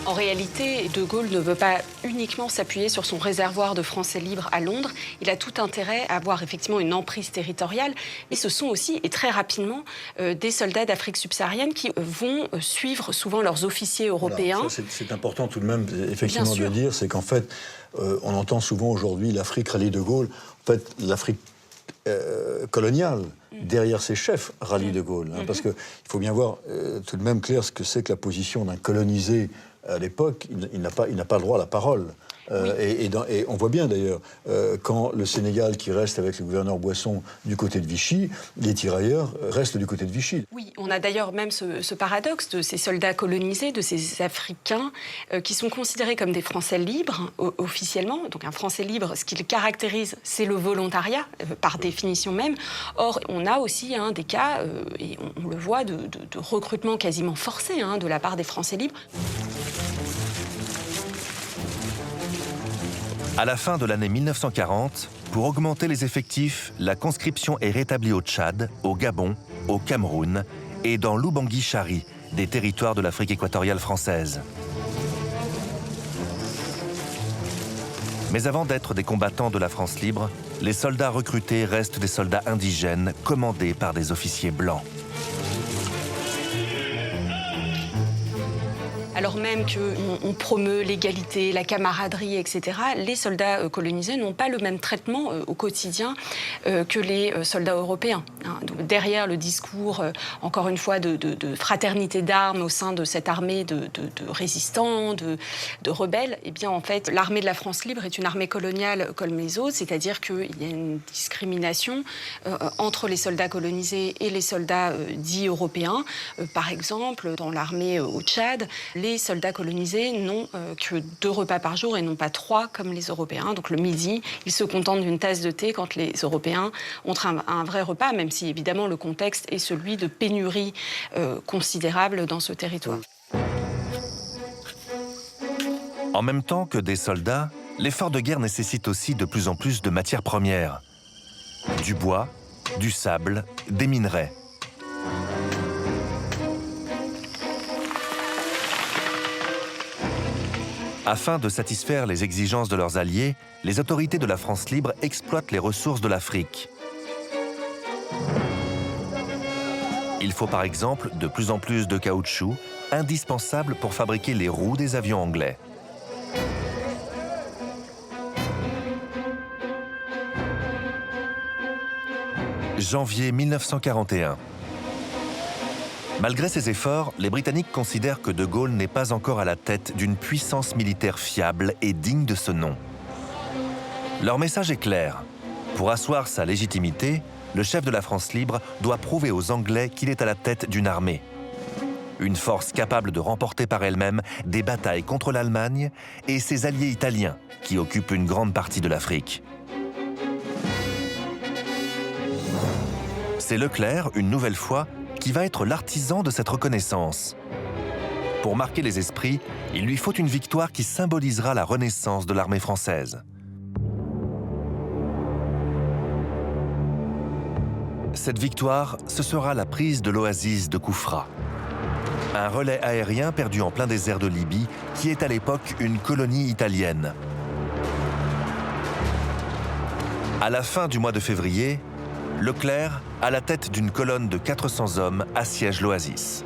En réalité, De Gaulle ne veut pas uniquement s'appuyer sur son réservoir de Français libres à Londres. Il a tout intérêt à avoir effectivement une emprise territoriale. Mais ce sont aussi, et très rapidement, des soldats d'Afrique subsaharienne qui vont suivre souvent leurs officiers européens. Alors, c'est important tout de même, effectivement, de dire, c'est qu'en fait, on entend souvent aujourd'hui l'Afrique rallie De Gaulle. En fait, l'Afrique coloniale, derrière ses chefs, rallie De Gaulle. Hein, parce qu'il faut bien voir tout de même clair ce que c'est que la position d'un colonisé à l'époque. Il n'a pas le droit à la parole. Oui. Et on voit bien d'ailleurs, quand le Sénégal, qui reste avec le gouverneur Boisson du côté de Vichy, les tirailleurs restent du côté de Vichy. Oui, on a d'ailleurs même ce paradoxe de ces soldats colonisés, de ces Africains, qui sont considérés comme des Français libres, officiellement. Donc un Français libre, ce qui le caractérise, c'est le volontariat, par définition même. Or, on a aussi des cas, et on le voit, de recrutement quasiment forcé de la part des Français libres. À la fin de l'année 1940, pour augmenter les effectifs, la conscription est rétablie au Tchad, au Gabon, au Cameroun et dans l'Oubangui-Chari, des territoires de l'Afrique équatoriale française. Mais avant d'être des combattants de la France libre, les soldats recrutés restent des soldats indigènes commandés par des officiers blancs. Alors même qu'on promeut l'égalité, la camaraderie, etc., les soldats colonisés n'ont pas le même traitement au quotidien que les soldats européens. Donc, derrière le discours, encore une fois, de fraternité d'armes au sein de cette armée de résistants, de rebelles, eh bien, en fait, l'armée de la France libre est une armée coloniale comme les autres, c'est-à-dire qu'il y a une discrimination entre les soldats colonisés et les soldats dits européens. Par exemple, dans l'armée au Tchad, les soldats colonisés n'ont que 2 repas par jour et non pas 3 comme les Européens. Donc le midi, ils se contentent d'une tasse de thé quand les Européens ont un vrai repas, même si évidemment le contexte est celui de pénurie considérable dans ce territoire. En même temps que des soldats, l'effort de guerre nécessite aussi de plus en plus de matières premières. Du bois, du sable, des minerais. Afin de satisfaire les exigences de leurs alliés, les autorités de la France libre exploitent les ressources de l'Afrique. Il faut par exemple de plus en plus de caoutchouc, indispensable pour fabriquer les roues des avions anglais. Janvier 1941. Malgré ces efforts, les Britanniques considèrent que De Gaulle n'est pas encore à la tête d'une puissance militaire fiable et digne de ce nom. Leur message est clair. Pour asseoir sa légitimité, le chef de la France libre doit prouver aux Anglais qu'il est à la tête d'une armée. Une force capable de remporter par elle-même des batailles contre l'Allemagne et ses alliés italiens, qui occupent une grande partie de l'Afrique. C'est Leclerc, une nouvelle fois, qui va être l'artisan de cette reconnaissance. Pour marquer les esprits, il lui faut une victoire qui symbolisera la renaissance de l'armée française. Cette victoire, ce sera la prise de l'oasis de Koufra. Un relais aérien perdu en plein désert de Libye, qui est à l'époque une colonie italienne. À la fin du mois de février, Leclerc, à la tête d'une colonne de 400 hommes, assiège l'oasis.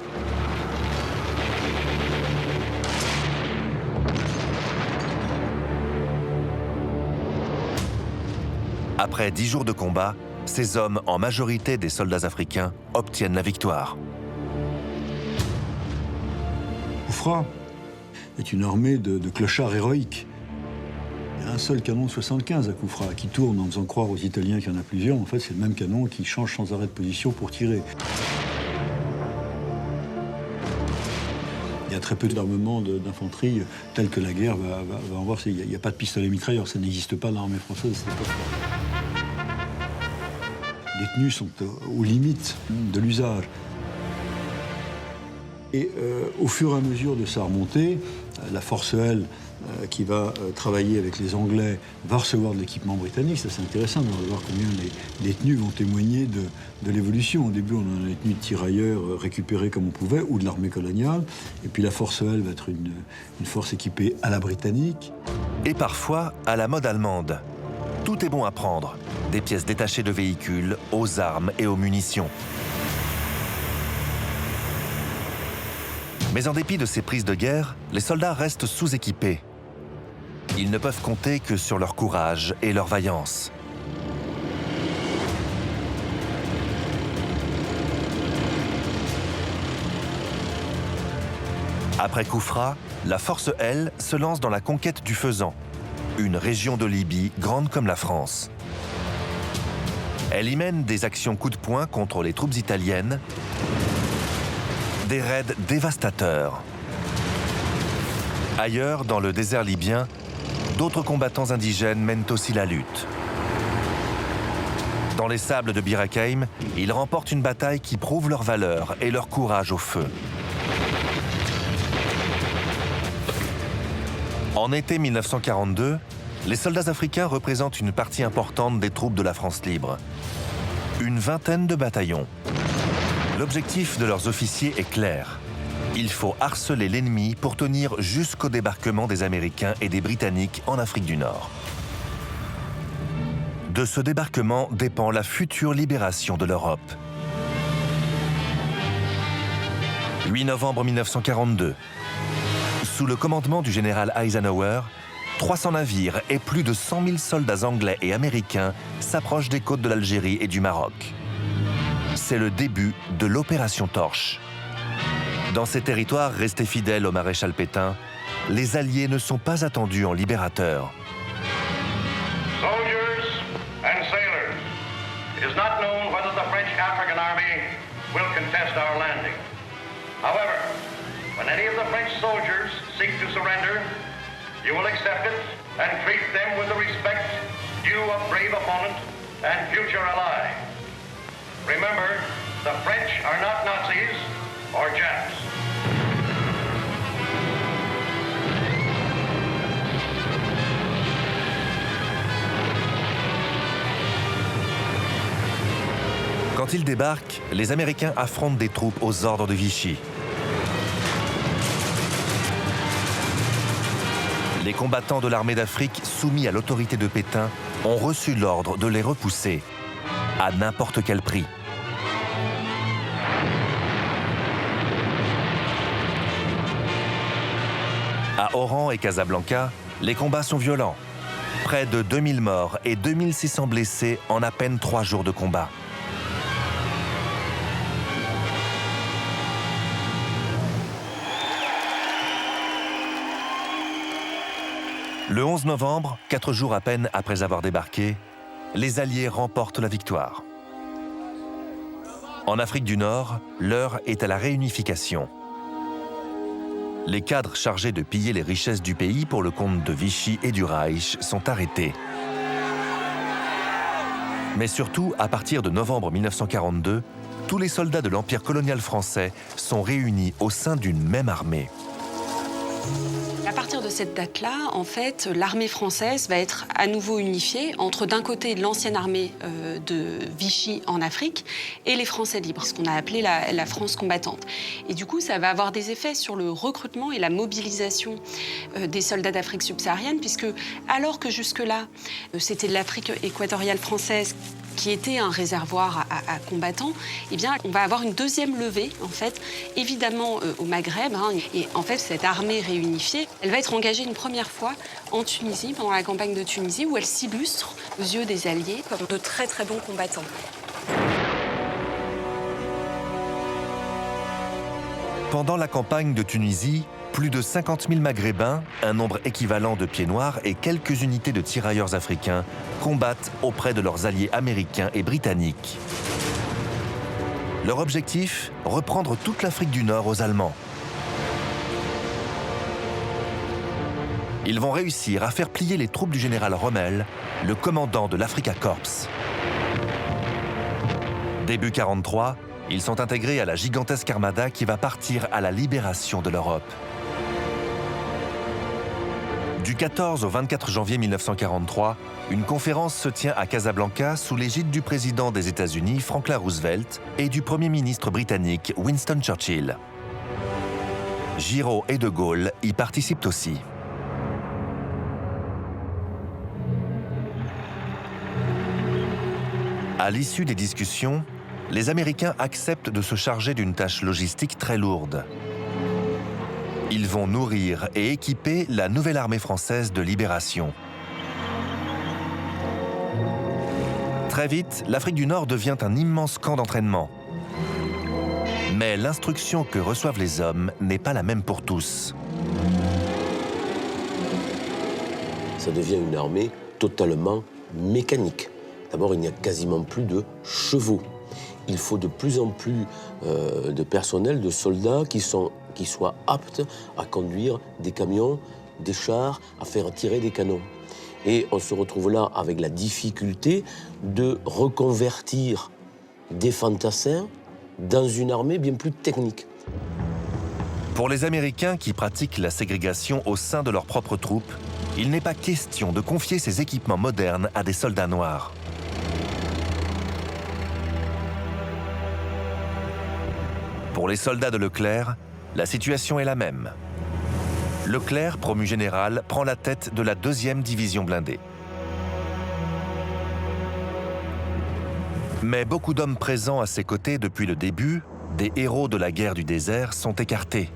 Après 10 jours de combat, ces hommes, en majorité des soldats africains, obtiennent la victoire. Koufra est une armée de clochards héroïques. Il y a un seul canon de 75 à Koufra qui tourne en faisant croire aux Italiens qu'il y en a plusieurs. En fait, c'est le même canon qui change sans arrêt de position pour tirer. Il y a très peu d'armements d'infanterie tel que la guerre va en voir. Il n'y a pas de pistolet mitrailleur, ça n'existe pas dans l'armée française à cette époque-là. Les tenues sont aux limites de l'usage. Et au fur et à mesure de sa remontée, la force L, qui va travailler avec les Anglais, va recevoir de l'équipement britannique. Ça, c'est intéressant, on va voir combien les tenues vont témoigner de l'évolution. Au début, on a des tenues de tirailleurs récupérées comme on pouvait, ou de l'armée coloniale. Et puis la force L va être une force équipée à la britannique. Et parfois à la mode allemande. Tout est bon à prendre. Des pièces détachées de véhicules, aux armes et aux munitions. Mais en dépit de ces prises de guerre, les soldats restent sous-équipés. Ils ne peuvent compter que sur leur courage et leur vaillance. Après Koufra, la force L se lance dans la conquête du Fezzan, une région de Libye grande comme la France. Elle y mène des actions coup de poing contre les troupes italiennes, des raids dévastateurs. Ailleurs, dans le désert libyen, d'autres combattants indigènes mènent aussi la lutte. Dans les sables de Bir Hakeim, ils remportent une bataille qui prouve leur valeur et leur courage au feu. En été 1942, les soldats africains représentent une partie importante des troupes de la France libre. Une vingtaine de bataillons. L'objectif de leurs officiers est clair. Il faut harceler l'ennemi pour tenir jusqu'au débarquement des Américains et des Britanniques en Afrique du Nord. De ce débarquement dépend la future libération de l'Europe. 8 novembre 1942. Sous le commandement du général Eisenhower, 300 navires et plus de 100 000 soldats anglais et américains s'approchent des côtes de l'Algérie et du Maroc. C'est le début de l'opération Torche. Dans ces territoires restés fidèles au maréchal Pétain, les Alliés ne sont pas attendus en libérateurs. Soldiers and sailors, it is not known whether the French African Army will contest our landing. However, when any of the French soldiers seek to surrender, you will accept it and treat them with the respect due a brave opponent and future ally. Remember, the French are not Nazis or Japs. Quand ils débarquent, les Américains affrontent des troupes aux ordres de Vichy. Les combattants de l'armée d'Afrique soumis à l'autorité de Pétain ont reçu l'ordre de les repousser, à n'importe quel prix. À Oran et Casablanca, les combats sont violents. Près de 2000 morts et 2600 blessés en à peine 3 jours de combat. Le 11 novembre, 4 jours à peine après avoir débarqué, les Alliés remportent la victoire. En Afrique du Nord, l'heure est à la réunification. Les cadres chargés de piller les richesses du pays pour le compte de Vichy et du Reich sont arrêtés. Mais surtout, à partir de novembre 1942, tous les soldats de l'Empire colonial français sont réunis au sein d'une même armée. À partir de cette date-là, en fait, l'armée française va être à nouveau unifiée entre, d'un côté, l'ancienne armée de Vichy en Afrique et les Français libres, ce qu'on a appelé la France combattante. Et du coup, ça va avoir des effets sur le recrutement et la mobilisation des soldats d'Afrique subsaharienne, puisque alors que jusque-là, c'était l'Afrique équatoriale française qui était un réservoir à combattants, eh bien, on va avoir une deuxième levée, en fait, évidemment au Maghreb. Et en fait, cette armée réunifiée, elle va être engagée une première fois en Tunisie, pendant la campagne de Tunisie, où elle s'illustre aux yeux des Alliés comme de très très bons combattants. Pendant la campagne de Tunisie, plus de 50 000 Maghrébins, un nombre équivalent de pieds noirs et quelques unités de tirailleurs africains combattent auprès de leurs alliés américains et britanniques. Leur objectif, reprendre toute l'Afrique du Nord aux Allemands. Ils vont réussir à faire plier les troupes du général Rommel, le commandant de l'Africa Corps. Début 1943, ils sont intégrés à la gigantesque armada qui va partir à la libération de l'Europe. Du 14 au 24 janvier 1943, une conférence se tient à Casablanca sous l'égide du président des États-Unis, Franklin Roosevelt, et du Premier ministre britannique, Winston Churchill. Giraud et De Gaulle y participent aussi. À l'issue des discussions, les Américains acceptent de se charger d'une tâche logistique très lourde. Ils vont nourrir et équiper la nouvelle armée française de libération. Très vite, l'Afrique du Nord devient un immense camp d'entraînement. Mais l'instruction que reçoivent les hommes n'est pas la même pour tous. Ça devient une armée totalement mécanique. D'abord, il n'y a quasiment plus de chevaux. Il faut de plus en plus de personnel, de soldats qui soient aptes à conduire des camions, des chars, à faire tirer des canons. Et on se retrouve là avec la difficulté de reconvertir des fantassins dans une armée bien plus technique. Pour les Américains qui pratiquent la ségrégation au sein de leurs propres troupes, il n'est pas question de confier ces équipements modernes à des soldats noirs. Pour les soldats de Leclerc, la situation est la même. Leclerc, promu général, prend la tête de la 2e division blindée. Mais beaucoup d'hommes présents à ses côtés depuis le début, des héros de la guerre du désert, sont écartés.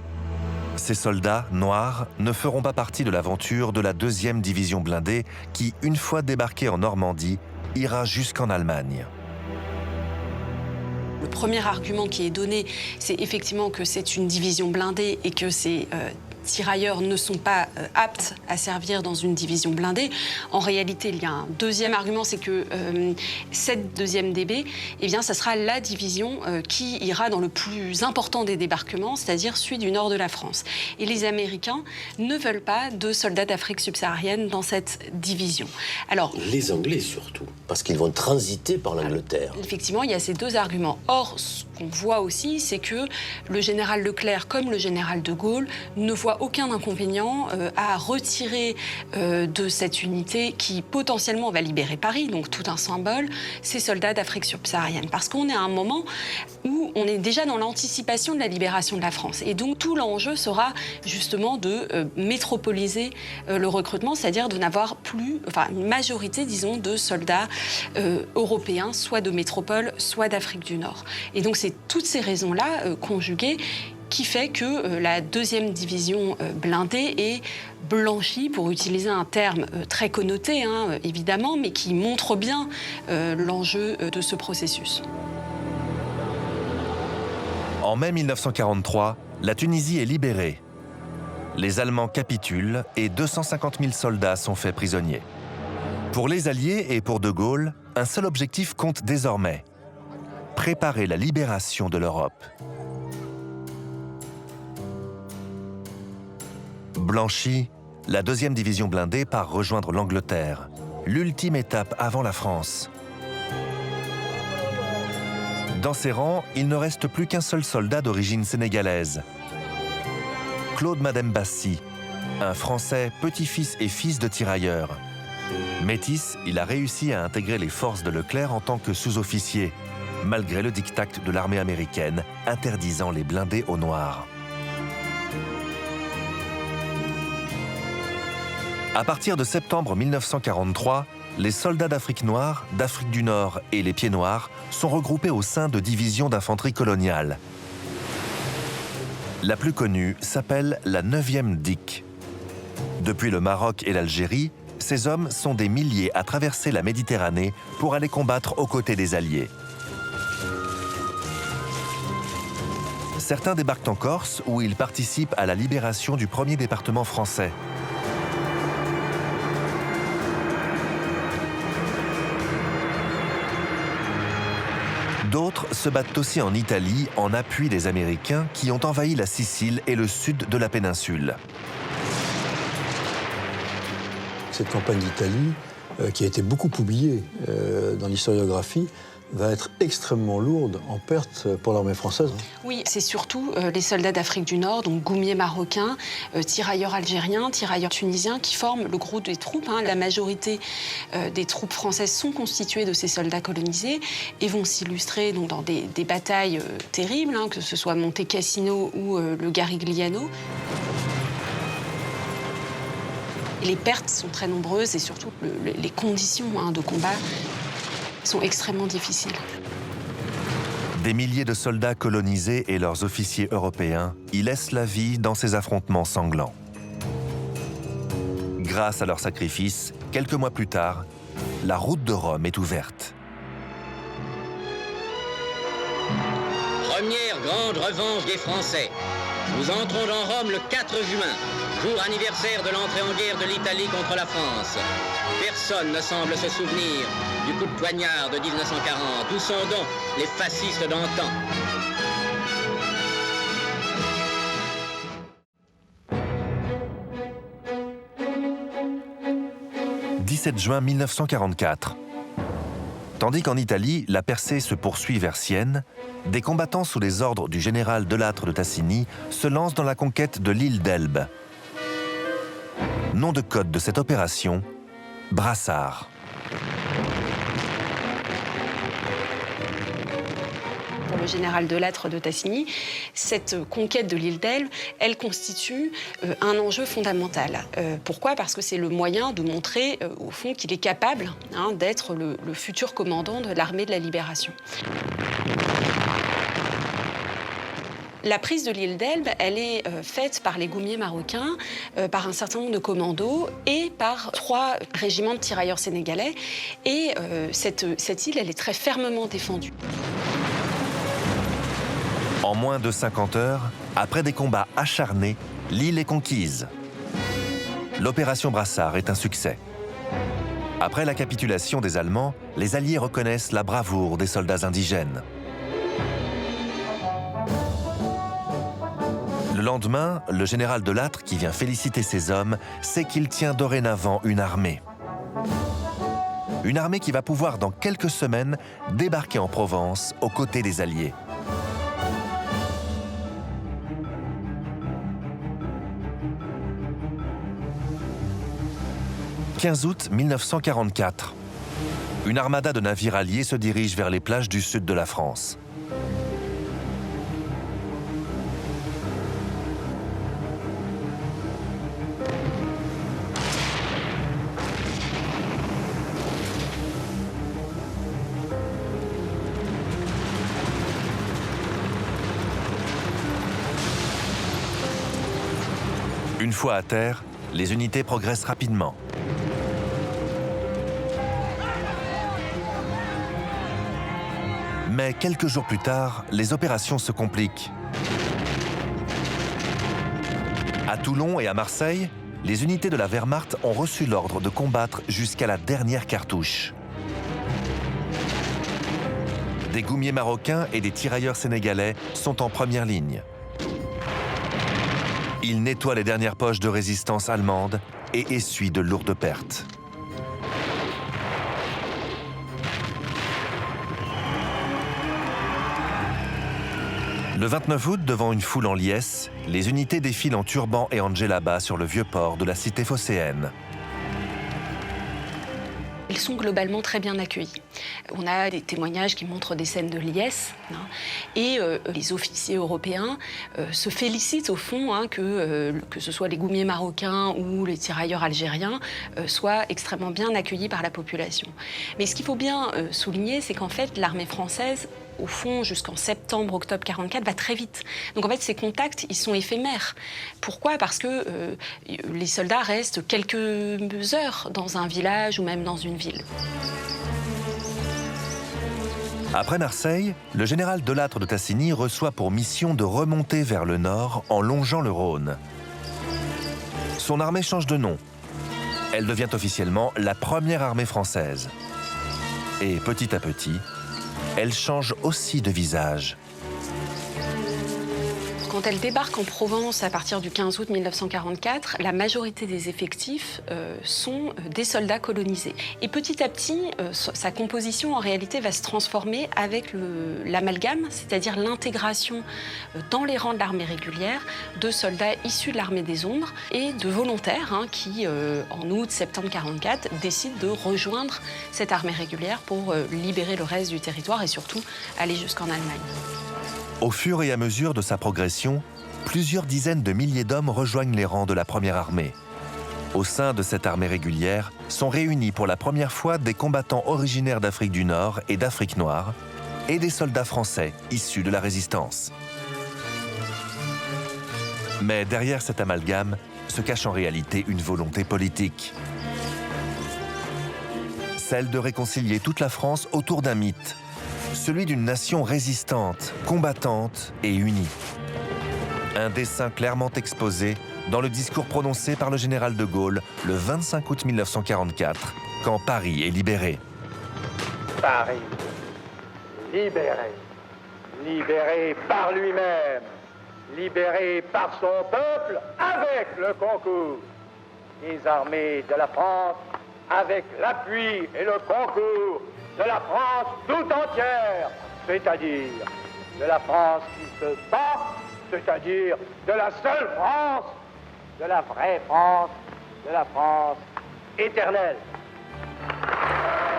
Ces soldats noirs ne feront pas partie de l'aventure de la 2e division blindée qui, une fois débarquée en Normandie, ira jusqu'en Allemagne. Le premier argument qui est donné, c'est effectivement que c'est une division blindée et que ces tirailleurs ne sont pas aptes à servir dans une division blindée. En réalité, il y a un deuxième argument, c'est que cette 2e DB, eh bien, ça sera la division qui ira dans le plus important des débarquements, c'est-à-dire celui du nord de la France. Et les Américains ne veulent pas de soldats d'Afrique subsaharienne dans cette division. Alors, les Anglais surtout, parce qu'ils vont transiter par l'Angleterre. Effectivement, il y a ces deux arguments. Or, qu'on voit aussi, c'est que le général Leclerc, comme le général de Gaulle, ne voit aucun inconvénient à retirer de cette unité qui potentiellement va libérer Paris, donc tout un symbole, ces soldats d'Afrique subsaharienne. Parce qu'on est à un moment où on est déjà dans l'anticipation de la libération de la France. Et donc tout l'enjeu sera justement de métropoliser le recrutement, c'est-à-dire de n'avoir plus, enfin une majorité, disons, de soldats européens, soit de métropole, soit d'Afrique du Nord. Et donc c'est toutes ces raisons-là conjuguées qui fait que la 2e division blindée est blanchie, pour utiliser un terme très connoté, évidemment, mais qui montre bien l'enjeu de ce processus. En mai 1943, la Tunisie est libérée. Les Allemands capitulent et 250 000 soldats sont faits prisonniers. Pour les Alliés et pour De Gaulle, un seul objectif compte désormais: préparer la libération de l'Europe. Blanchie, la 2e division blindée part rejoindre l'Angleterre, l'ultime étape avant la France. Dans ses rangs, il ne reste plus qu'un seul soldat d'origine sénégalaise, Claude Madembassi, un Français petit-fils et fils de tirailleurs. Métis, il a réussi à intégrer les forces de Leclerc en tant que sous-officier, malgré le diktat de l'armée américaine interdisant les blindés aux Noirs. À partir de septembre 1943, les soldats d'Afrique noire, d'Afrique du Nord et les Pieds Noirs sont regroupés au sein de divisions d'infanterie coloniale. La plus connue s'appelle la 9e DIC. Depuis le Maroc et l'Algérie, ces hommes sont des milliers à traverser la Méditerranée pour aller combattre aux côtés des Alliés. Certains débarquent en Corse où ils participent à la libération du 1er département français. D'autres se battent aussi en Italie en appui des Américains qui ont envahi la Sicile et le sud de la péninsule. Cette campagne d'Italie, qui a été beaucoup oubliée dans l'historiographie, va être extrêmement lourde en pertes pour l'armée française. Oui, c'est surtout les soldats d'Afrique du Nord, donc goumiers marocains, tirailleurs algériens, tirailleurs tunisiens, qui forment le gros des troupes. La majorité des troupes françaises sont constituées de ces soldats colonisés et vont s'illustrer donc dans des batailles terribles, que ce soit Monte Cassino ou le Garigliano. Les pertes sont très nombreuses et surtout les conditions de combat sont extrêmement difficiles. Des milliers de soldats colonisés et leurs officiers européens y laissent la vie dans ces affrontements sanglants. Grâce à leur sacrifice, quelques mois plus tard, la route de Rome est ouverte. Première grande revanche des Français. Nous entrons dans Rome le 4 juin, jour anniversaire de l'entrée en guerre de l'Italie contre la France. Personne ne semble se souvenir du coup de poignard de 1940. Où sont donc les fascistes d'antan? « 17 juin 1944. Tandis qu'en Italie, la percée se poursuit vers Sienne, des combattants sous les ordres du général Delattre de Tassigny se lancent dans la conquête de l'île d'Elbe. Nom de code de cette opération, Brassard. Pour le général Delattre de Tassigny, cette conquête de l'île d'Elbe, elle constitue un enjeu fondamental. Pourquoi? Parce que c'est le moyen de montrer, au fond, qu'il est capable d'être le futur commandant de l'armée de la libération. La prise de l'île d'Elbe, elle est faite par les goumiers marocains, par un certain nombre de commandos et par 3 régiments de tirailleurs sénégalais. Et cette île, elle est très fermement défendue. En moins de 50 heures, après des combats acharnés, l'île est conquise. L'opération Brassard est un succès. Après la capitulation des Allemands, les Alliés reconnaissent la bravoure des soldats indigènes. Le lendemain, le général Delattre, qui vient féliciter ses hommes, sait qu'il tient dorénavant une armée. Une armée qui va pouvoir, dans quelques semaines, débarquer en Provence aux côtés des Alliés. 15 août 1944. Une armada de navires alliés se dirige vers les plages du sud de la France. Une fois à terre, les unités progressent rapidement. Mais quelques jours plus tard, les opérations se compliquent. À Toulon et à Marseille, les unités de la Wehrmacht ont reçu l'ordre de combattre jusqu'à la dernière cartouche. Des goumiers marocains et des tirailleurs sénégalais sont en première ligne. Ils nettoient les dernières poches de résistance allemande et essuient de lourdes pertes. Le 29 août, devant une foule en liesse, les unités défilent en turban et en djellaba sur le vieux port de la cité phocéenne. Ils sont globalement très bien accueillis. On a des témoignages qui montrent des scènes de liesse, et les officiers européens se félicitent au fond que ce soit les goumiers marocains ou les tirailleurs algériens soient extrêmement bien accueillis par la population. Mais ce qu'il faut bien souligner, c'est qu'en fait l'armée française, au fond, jusqu'en septembre-octobre 44, va très vite. Donc en fait, ces contacts, ils sont éphémères. Pourquoi ? Parce que les soldats restent quelques heures dans un village ou même dans une ville. Après Marseille, le général Delattre de Tassigny reçoit pour mission de remonter vers le nord en longeant le Rhône. Son armée change de nom. Elle devient officiellement la première armée française. Et petit à petit, elle change aussi de visage. Quand elle débarque en Provence à partir du 15 août 1944, la majorité des effectifs sont des soldats colonisés. Et petit à petit, sa composition en réalité va se transformer avec l'amalgame, c'est-à-dire l'intégration dans les rangs de l'armée régulière de soldats issus de l'armée des ombres et de volontaires qui, en août-septembre 1944, décident de rejoindre cette armée régulière pour libérer le reste du territoire et surtout aller jusqu'en Allemagne. Au fur et à mesure de sa progression, plusieurs dizaines de milliers d'hommes rejoignent les rangs de la première armée. Au sein de cette armée régulière sont réunis pour la première fois des combattants originaires d'Afrique du Nord et d'Afrique noire et des soldats français issus de la résistance. Mais derrière cet amalgame se cache en réalité une volonté politique. Celle de réconcilier toute la France autour d'un mythe, celui d'une nation résistante, combattante et unie. Un dessein clairement exposé dans le discours prononcé par le général de Gaulle le 25 août 1944, quand Paris est libéré. Paris, libéré, libéré par lui-même, libéré par son peuple avec le concours des armées de la France, avec l'appui et le concours de la France tout entière, c'est-à-dire de la France qui se bat, c'est-à-dire de la seule France, de la vraie France, de la France éternelle.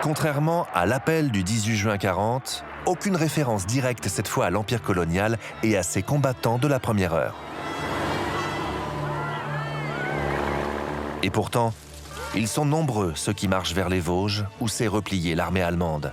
Contrairement à l'appel du 18 juin 40, aucune référence directe cette fois à l'Empire colonial et à ses combattants de la première heure. Et pourtant, ils sont nombreux ceux qui marchent vers les Vosges où s'est repliée l'armée allemande.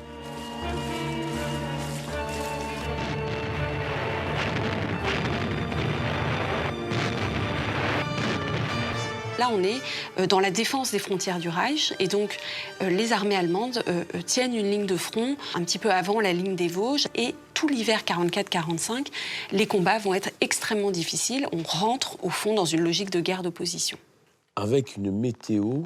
Là, on est dans la défense des frontières du Reich et donc les armées allemandes tiennent une ligne de front un petit peu avant la ligne des Vosges et tout l'hiver 44-45, les combats vont être extrêmement difficiles. On rentre au fond dans une logique de guerre d'opposition. Avec une météo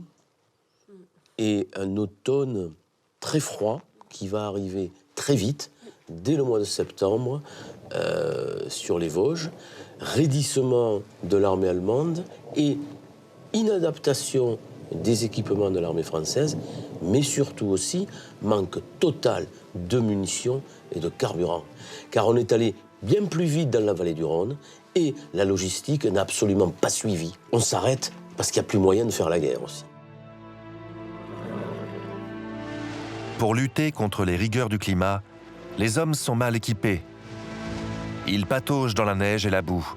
et un automne très froid qui va arriver très vite, dès le mois de septembre, sur les Vosges, raidissement de l'armée allemande et inadaptation des équipements de l'armée française, mais surtout aussi manque total de munitions et de carburant. Car on est allé bien plus vite dans la vallée du Rhône et la logistique n'a absolument pas suivi. On s'arrête parce qu'il n'y a plus moyen de faire la guerre aussi. Pour lutter contre les rigueurs du climat, les hommes sont mal équipés. Ils pataugent dans la neige et la boue.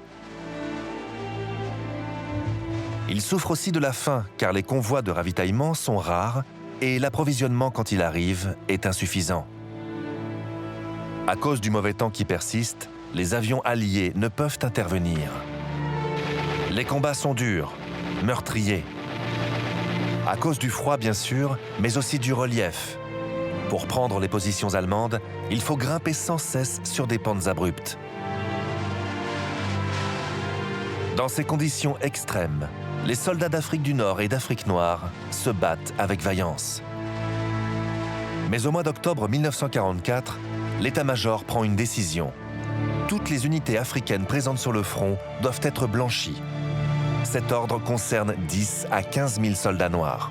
Ils souffrent aussi de la faim, car les convois de ravitaillement sont rares et l'approvisionnement, quand il arrive, est insuffisant. À cause du mauvais temps qui persiste, les avions alliés ne peuvent intervenir. Les combats sont durs, meurtriers. À cause du froid, bien sûr, mais aussi du relief. Pour prendre les positions allemandes, il faut grimper sans cesse sur des pentes abruptes. Dans ces conditions extrêmes, les soldats d'Afrique du Nord et d'Afrique noire se battent avec vaillance. Mais au mois d'octobre 1944, l'état-major prend une décision. Toutes les unités africaines présentes sur le front doivent être blanchies. Cet ordre concerne 10 à 15 000 soldats noirs.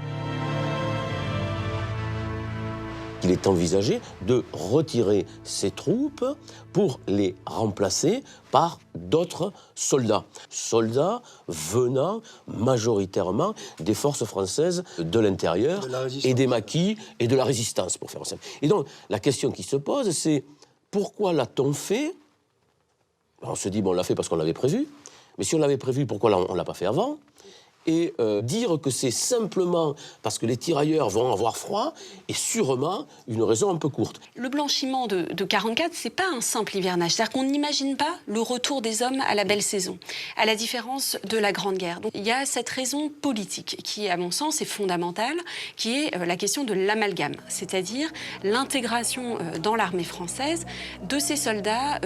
Il est envisagé de retirer ces troupes pour les remplacer par d'autres soldats. Soldats venant majoritairement des forces françaises de l'intérieur et des maquis et de la résistance, pour faire simple. Et donc, la question qui se pose, c'est pourquoi l'a-t-on fait? On se dit, bon, on l'a fait parce qu'on l'avait prévu. Mais si on l'avait prévu, pourquoi on ne l'a pas fait avant? Et dire que c'est simplement parce que les tirailleurs vont avoir froid est sûrement une raison un peu courte. Le blanchiment de 44, c'est pas un simple hivernage. C'est-à-dire qu'on n'imagine pas le retour des hommes à la belle saison, à la différence de la Grande Guerre. Donc il y a cette raison politique qui, à mon sens, est fondamentale, qui est la question de l'amalgame, c'est-à-dire l'intégration dans l'armée française de ces soldats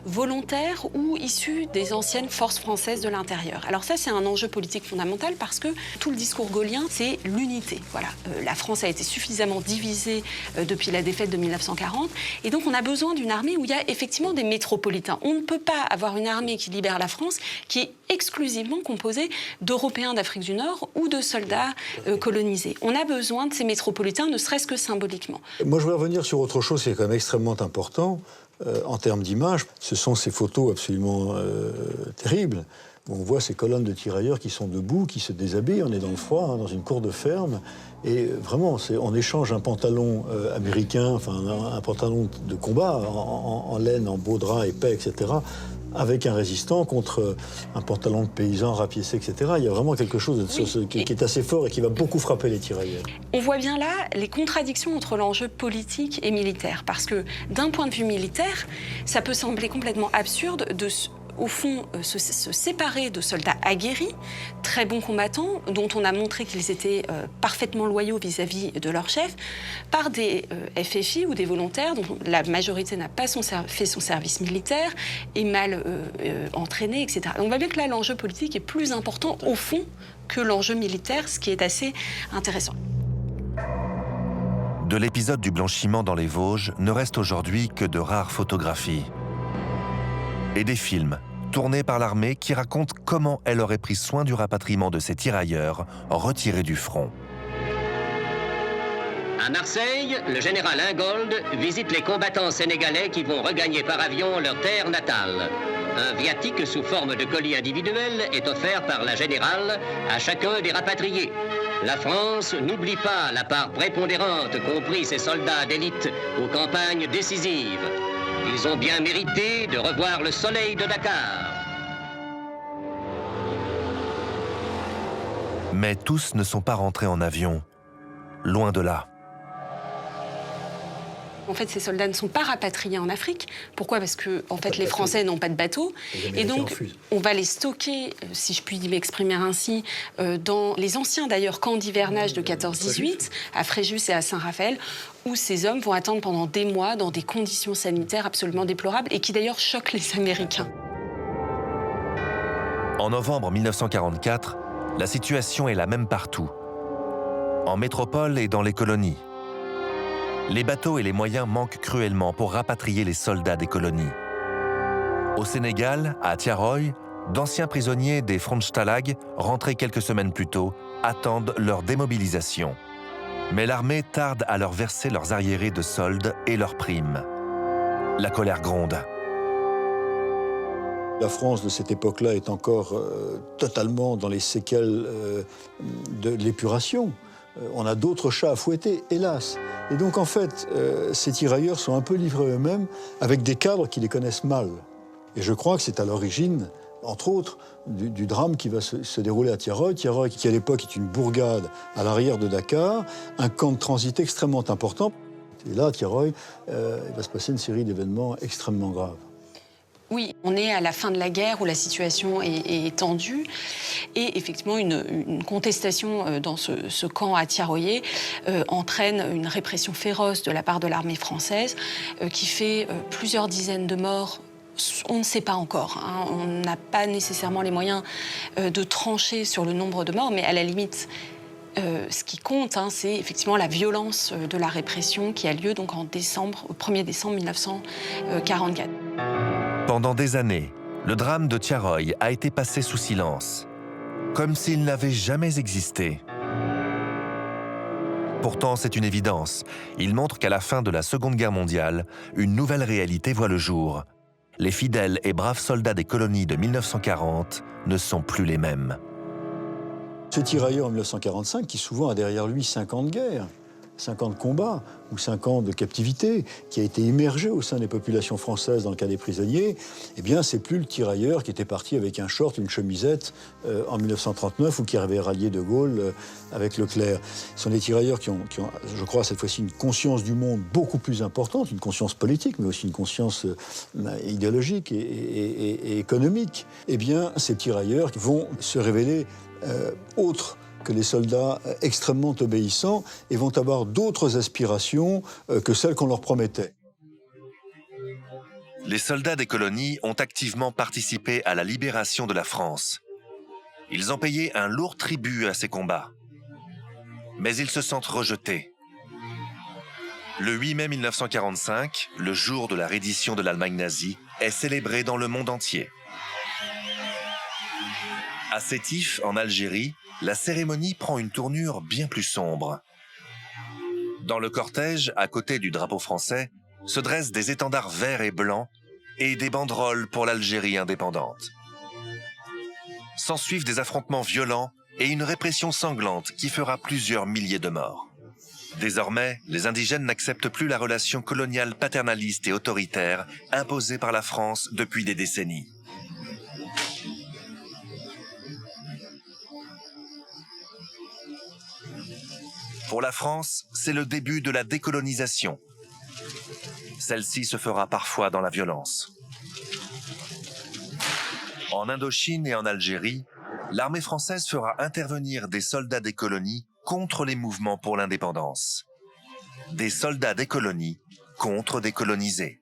volontaires ou issus des anciennes forces françaises de l'intérieur. Alors ça, c'est un enjeu politique fondamental parce que tout le discours gaullien, c'est l'unité. Voilà. La France a été suffisamment divisée depuis la défaite de 1940 et donc on a besoin d'une armée où il y a effectivement des métropolitains. On ne peut pas avoir une armée qui libère la France qui est exclusivement composée d'Européens d'Afrique du Nord ou de soldats colonisés. On a besoin de ces métropolitains, ne serait-ce que symboliquement. Moi, je voudrais revenir sur autre chose qui est quand même extrêmement important en termes d'image. Ce sont ces photos absolument terribles. On voit ces colonnes de tirailleurs qui sont debout, qui se déshabillent, on est dans le froid, hein, dans une cour de ferme, et vraiment, on échange un pantalon américain, enfin un pantalon de combat en laine, en beau drap épais, etc., avec un résistant contre un pantalon de paysan rapiécé, etc. Il y a vraiment quelque chose qui est assez fort et qui va beaucoup frapper les tirailleurs. On voit bien là les contradictions entre l'enjeu politique et militaire, parce que d'un point de vue militaire, ça peut sembler complètement absurde de au fond, se séparer de soldats aguerris, très bons combattants, dont on a montré qu'ils étaient parfaitement loyaux vis-à-vis de leur chef, par des FFI ou des volontaires dont la majorité n'a pas fait son service militaire, est mal entraînée, etc. On voit bien que là, l'enjeu politique est plus important, au fond, que l'enjeu militaire, ce qui est assez intéressant. De l'épisode du blanchiment dans les Vosges ne reste aujourd'hui que de rares photographies. Et des films tournés par l'armée qui racontent comment elle aurait pris soin du rapatriement de ces tirailleurs retirés du front. À Marseille, le général Ingold visite les combattants sénégalais qui vont regagner par avion leur terre natale. Un viatique sous forme de colis individuel est offert par la générale à chacun des rapatriés. La France n'oublie pas la part prépondérante qu'ont pris ces soldats d'élite aux campagnes décisives. Ils ont bien mérité de revoir le soleil de Dakar. Mais tous ne sont pas rentrés en avion. Loin de là. En fait, ces soldats ne sont pas rapatriés en Afrique. Pourquoi? Parce que, en fait, les Français n'ont pas de bateau. Et donc, on va les stocker, si je puis m'exprimer ainsi, dans les anciens, d'ailleurs, camps d'hivernage de 14-18, à Fréjus et à Saint-Raphaël, où ces hommes vont attendre pendant des mois dans des conditions sanitaires absolument déplorables et qui, d'ailleurs, choquent les Américains. En novembre 1944, la situation est la même partout. En métropole et dans les colonies. Les bateaux et les moyens manquent cruellement pour rapatrier les soldats des colonies. Au Sénégal, à Tiaroy, d'anciens prisonniers des Frontstalag, rentrés quelques semaines plus tôt, attendent leur démobilisation. Mais l'armée tarde à leur verser leurs arriérés de soldes et leurs primes. La colère gronde. La France de cette époque-là est encore totalement dans les séquelles de l'épuration. on a d'autres chats à fouetter, hélas. Et donc en fait, ces tirailleurs sont un peu livrés eux-mêmes avec des cadres qui les connaissent mal. Et je crois que c'est à l'origine, entre autres, du drame qui va se dérouler à Tiaroy. Tiaroy, qui à l'époque est une bourgade à l'arrière de Dakar, un camp de transit extrêmement important. Et là, à Tiaroy, il va se passer une série d'événements extrêmement graves. Oui, on est à la fin de la guerre où la situation est tendue et effectivement une contestation dans ce camp à Tiaroy entraîne une répression féroce de la part de l'armée française qui fait plusieurs dizaines de morts. On ne sait pas encore, hein. On n'a pas nécessairement les moyens de trancher sur le nombre de morts, mais à la limite, ce qui compte, hein, c'est effectivement la violence de la répression qui a lieu donc au 1er décembre 1944. Pendant des années, le drame de Tiaroy a été passé sous silence, comme s'il n'avait jamais existé. Pourtant, c'est une évidence. Il montre qu'à la fin de la Seconde Guerre mondiale, une nouvelle réalité voit le jour. Les fidèles et braves soldats des colonies de 1940 ne sont plus les mêmes. Ce tirailleur en 1945, qui souvent a derrière lui 5 ans de guerre, 5 ans de combat ou 5 ans de captivité, qui a été immergé au sein des populations françaises dans le cas des prisonniers, eh bien, c'est plus le tirailleur qui était parti avec un short, une chemisette en 1939 ou qui avait rallié De Gaulle avec Leclerc. Ce sont des tirailleurs qui ont, je crois, cette fois-ci une conscience du monde beaucoup plus importante, une conscience politique, mais aussi une conscience idéologique et économique. Eh bien, ces tirailleurs vont se révéler autres que les soldats extrêmement obéissants et vont avoir d'autres aspirations que celles qu'on leur promettait. Les soldats des colonies ont activement participé à la libération de la France. Ils ont payé un lourd tribut à ces combats. Mais ils se sentent rejetés. Le 8 mai 1945, le jour de la reddition de l'Allemagne nazie, est célébré dans le monde entier. À Sétif, en Algérie, la cérémonie prend une tournure bien plus sombre. Dans le cortège, à côté du drapeau français, se dressent des étendards verts et blancs et des banderoles pour l'Algérie indépendante. S'ensuivent des affrontements violents et une répression sanglante qui fera plusieurs milliers de morts. Désormais, les indigènes n'acceptent plus la relation coloniale paternaliste et autoritaire imposée par la France depuis des décennies. Pour la France, c'est le début de la décolonisation. Celle-ci se fera parfois dans la violence. En Indochine et en Algérie, l'armée française fera intervenir des soldats des colonies contre les mouvements pour l'indépendance. Des soldats des colonies contre des colonisés.